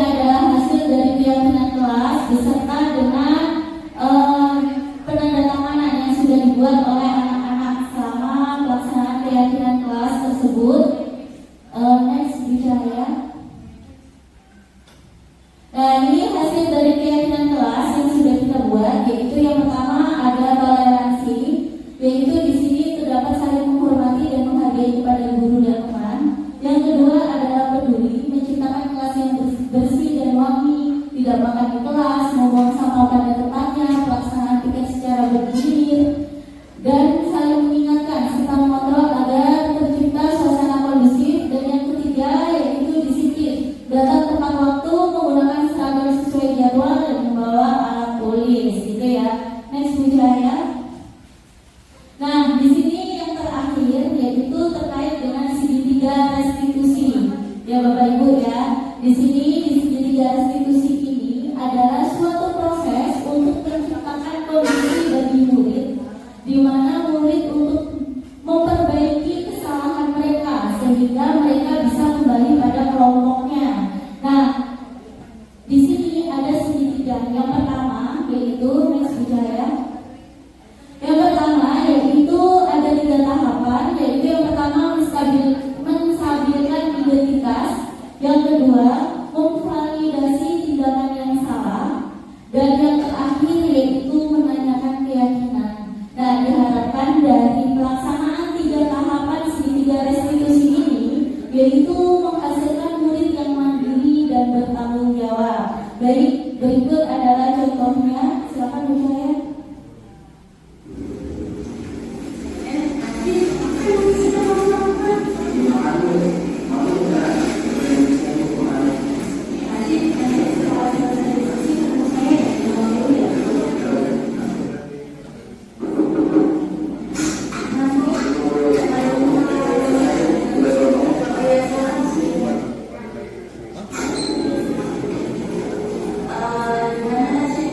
adalah hasil dari keyakinan kelas beserta dengan penandatanganan yang sudah dibuat oleh anak-anak selama pelaksanaan keyakinan kelas tersebut. Next bicara. Nah, ini hasil dari keyakinan kelas yang sudah kita buat, yaitu yang pertama ada toleransi, yaitu di sini terdapat saling menghormati dan menghargai kepada guru dan teman. Yang kedua adalah peduli, menciptakan kelas yang bersih dan wangi, tidak makan di kelas, membuang sampah pada tempatnya, pelaksanaan piket secara bergilir, dan saling mengingatkan serta mengontrol agar tercipta suasana kondusif. Dan yang ketiga yaitu disiplin, datang tepat waktu, menggunakan seragam sesuai jadwal dan membawa alat tulis, gitu ya. Next Wijaya. Nah, di sini yang terakhir yaitu terkait dengan segitiga restitusi. Ya Bapak Ibu ya, di sini di segitiga restitusi ini adalah suatu proses untuk menciptakan kondisi bagi murid, di mana murid untuk memperbaiki kesalahan mereka sehingga mereka bisa kembali pada kelompoknya. Nah, di sini ada segitiga. Yang pertama yaitu Next Wijaya. Yang pertama yaitu ada 3 tahapan, yaitu yang pertama menstabilkan identitas, yang kedua memvalidasi tindakan yang salah, dan yang terakhir yaitu menanyakan keyakinan. Nah, diharapkan dari pelaksanaan 3 tahapan segitiga restitusi ini yaitu menghasilkan murid yang mandiri dan bertanggung jawab. Baik, berikut adalah contohnya. Silakan Bu Cahaya. Gimana sih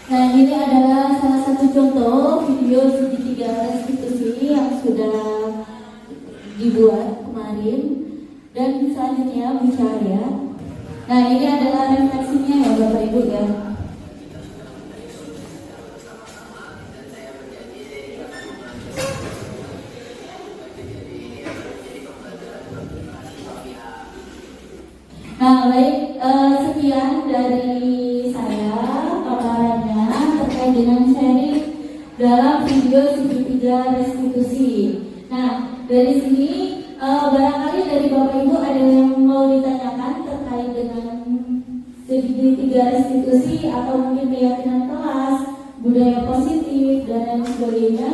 Nah, ini adalah salah satu contoh video segitiga restitusi yang sudah dibuat kemarin. Dan selanjutnya Bu Cahaya. Nah, ini adalah refleksinya ya Bapak Ibu ya. Nah, baik, sekian dari saya paparannya terkait dengan sharing dalam video segitiga restitusi. Nah, dari sini barangkali dari Bapak Ibu ada yang mau ditanyakan terkait dengan segitiga restitusi atau mungkin keyakinan kelas, budaya positif dan lain sebagainya.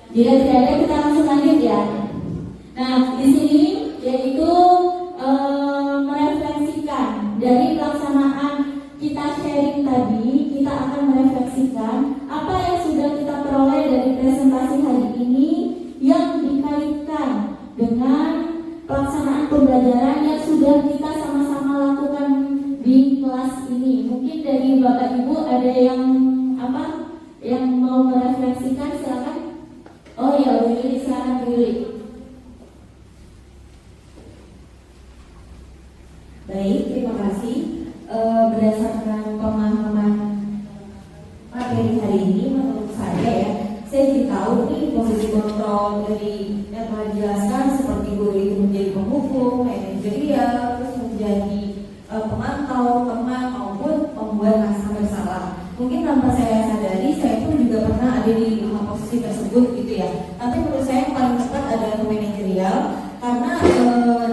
Jika tidak ada, kita langsung lanjut ya. Nah, di sini yaitu merefleksikan dari pelaksanaan kita sharing tadi, kita akan merefleksikan apa yang sudah kita peroleh dari presentasi hari ini yang dikaitkan dengan pelaksanaan pembelajaran yang sudah kita sama-sama lakukan di kelas ini. Mungkin dari Bapak Ibu ada yang mau merefleksikan, silakan. Oh ya, Bu Yuli, silakan Bu Yuli. Baik, terima kasih. Berdasarkan pemahaman materi hari ini, menurut saya jadi tahu nih posisi kontrol dari yang telah dijelaskan seperti guru itu menjadi penghukum, manajerial, terus menjadi pemantau, teman maupun pembuat naskah bersalah. Mungkin tanpa saya sadari, saya pun juga pernah ada di posisi tersebut gitu ya. Tapi menurut saya yang paling tepat adalah manajerial, karena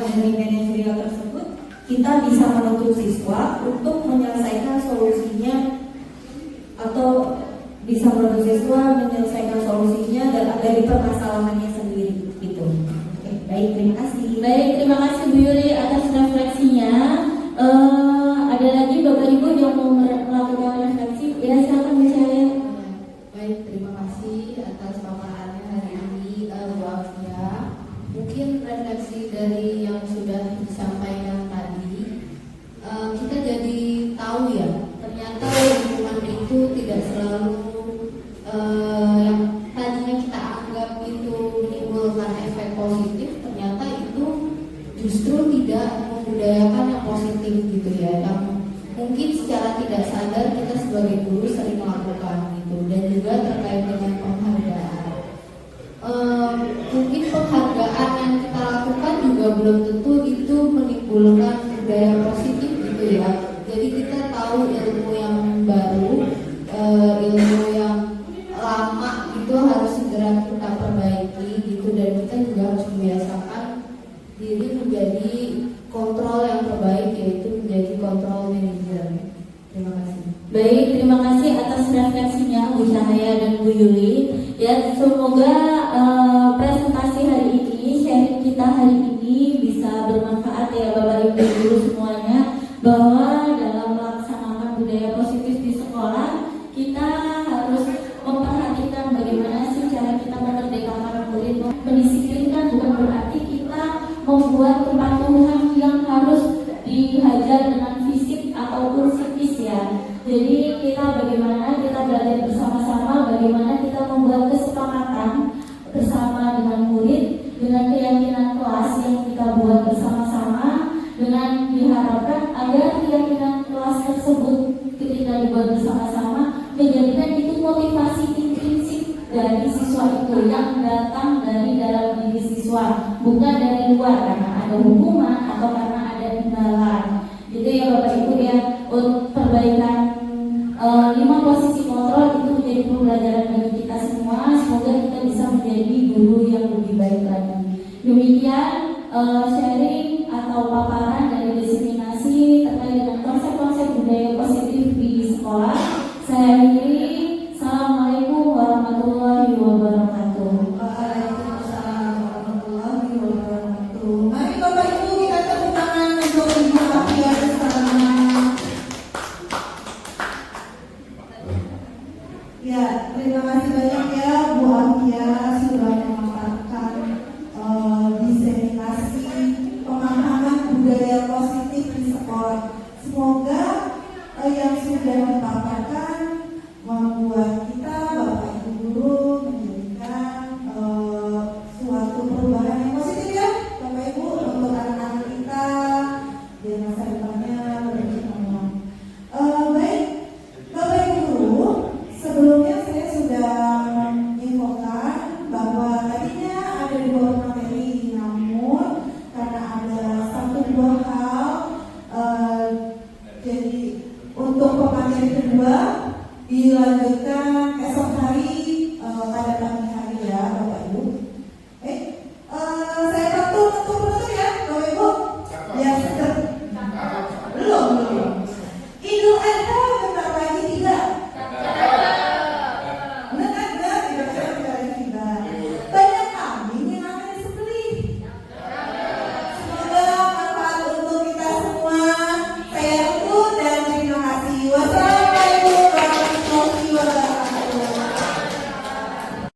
dari manajerial tersebut kita bisa menuntut siswa untuk menyelesaikan solusinya atau bisa menuntut siswa menyelesaikan solusinya dari permasalahannya sendiri gitu. Oke, baik, terima kasih. Baik, terima kasih Bu Yuli atas refleksinya. Ada lagi Bapak Ibu yang mau melakukan refleksi? Ya, silakan Bu Cahaya. Baik, terima kasih atas paparannya hari ini Bu Afia. Mungkin refleksi dari yang sudah disampaikan tadi, kita jadi tahu ya, ternyata lingkungan itu tidak selalu yang tadinya kita anggap itu menimbulkan efek positif, ternyata itu justru tidak membudayakan yang positif gitu ya, yang mungkin secara tidak sadar kita sebagai guru sering melakukan gitu. Dan juga terkait dengan penghargaan, mungkin penghargaan yang kita lakukan juga belum tentu itu menimbulkan budaya positif gitu ya. Jadi kita tahu ilmu yang baru, ilmu yang lama itu harus segera kita perbaiki gitu, dan kita juga harus membiasakan diri menjadi kontrol yang terbaik, yaitu menjadi kontrol manager. Terima kasih. Baik, terima kasih atas refleksinya Bu Cahaya dan Bu Yuli. Ya, semoga presentasi hari ini, sharing kita hari ini bisa bermanfaat ya Bapak Ibu guru semuanya, bahwa dalam melaksanakan budaya positif di sekolah kita harus memperhatikan bagaimana sih cara kita memerdekakan murid. Mendisiplinkan bukan berarti kita membuat kepatuhan yang harus dihajar dengan fisik ataupun psikis ya. Jadi kita bagaimana kita belajar bersama-sama, bagaimana kita membuat kesepakatan bersama dengan murid, dengan keyakinan kelas yang kita buat bersama-sama, dengan diharapkan agar keyakinan kelas tersebut ketika dibuat bersama-sama menjadikan itu motivasi intrinsik dari siswa itu yang datang dari dalam diri siswa, bukan dari luar karena ada hukuman atau karena ada imbalan. Gitu ya Bapak Ibu ya, untuk perbaikan 5 posisi kontrol itu menjadi pembelajaran bagi kita semua. Semoga kita bisa menjadi guru yang lebih baik lagi. Demikian sharing atau paparan dari diseminasi terkait dengan konsep-konsep budaya positif di sekolah. Saya akhiri. Assalamualaikum warahmatullahi wabarakatuh. Waalaikumsalam warahmatullahi wabarakatuh. Mari Bapak Ibu kita tepuk tangan untuk Ibu Afia bersama. Ya, terima kasih banyak ya Bu Afia sudah memaparkan diseminasi pemahaman budaya Untuk pemateri kedua dilanjutkan esok hari pada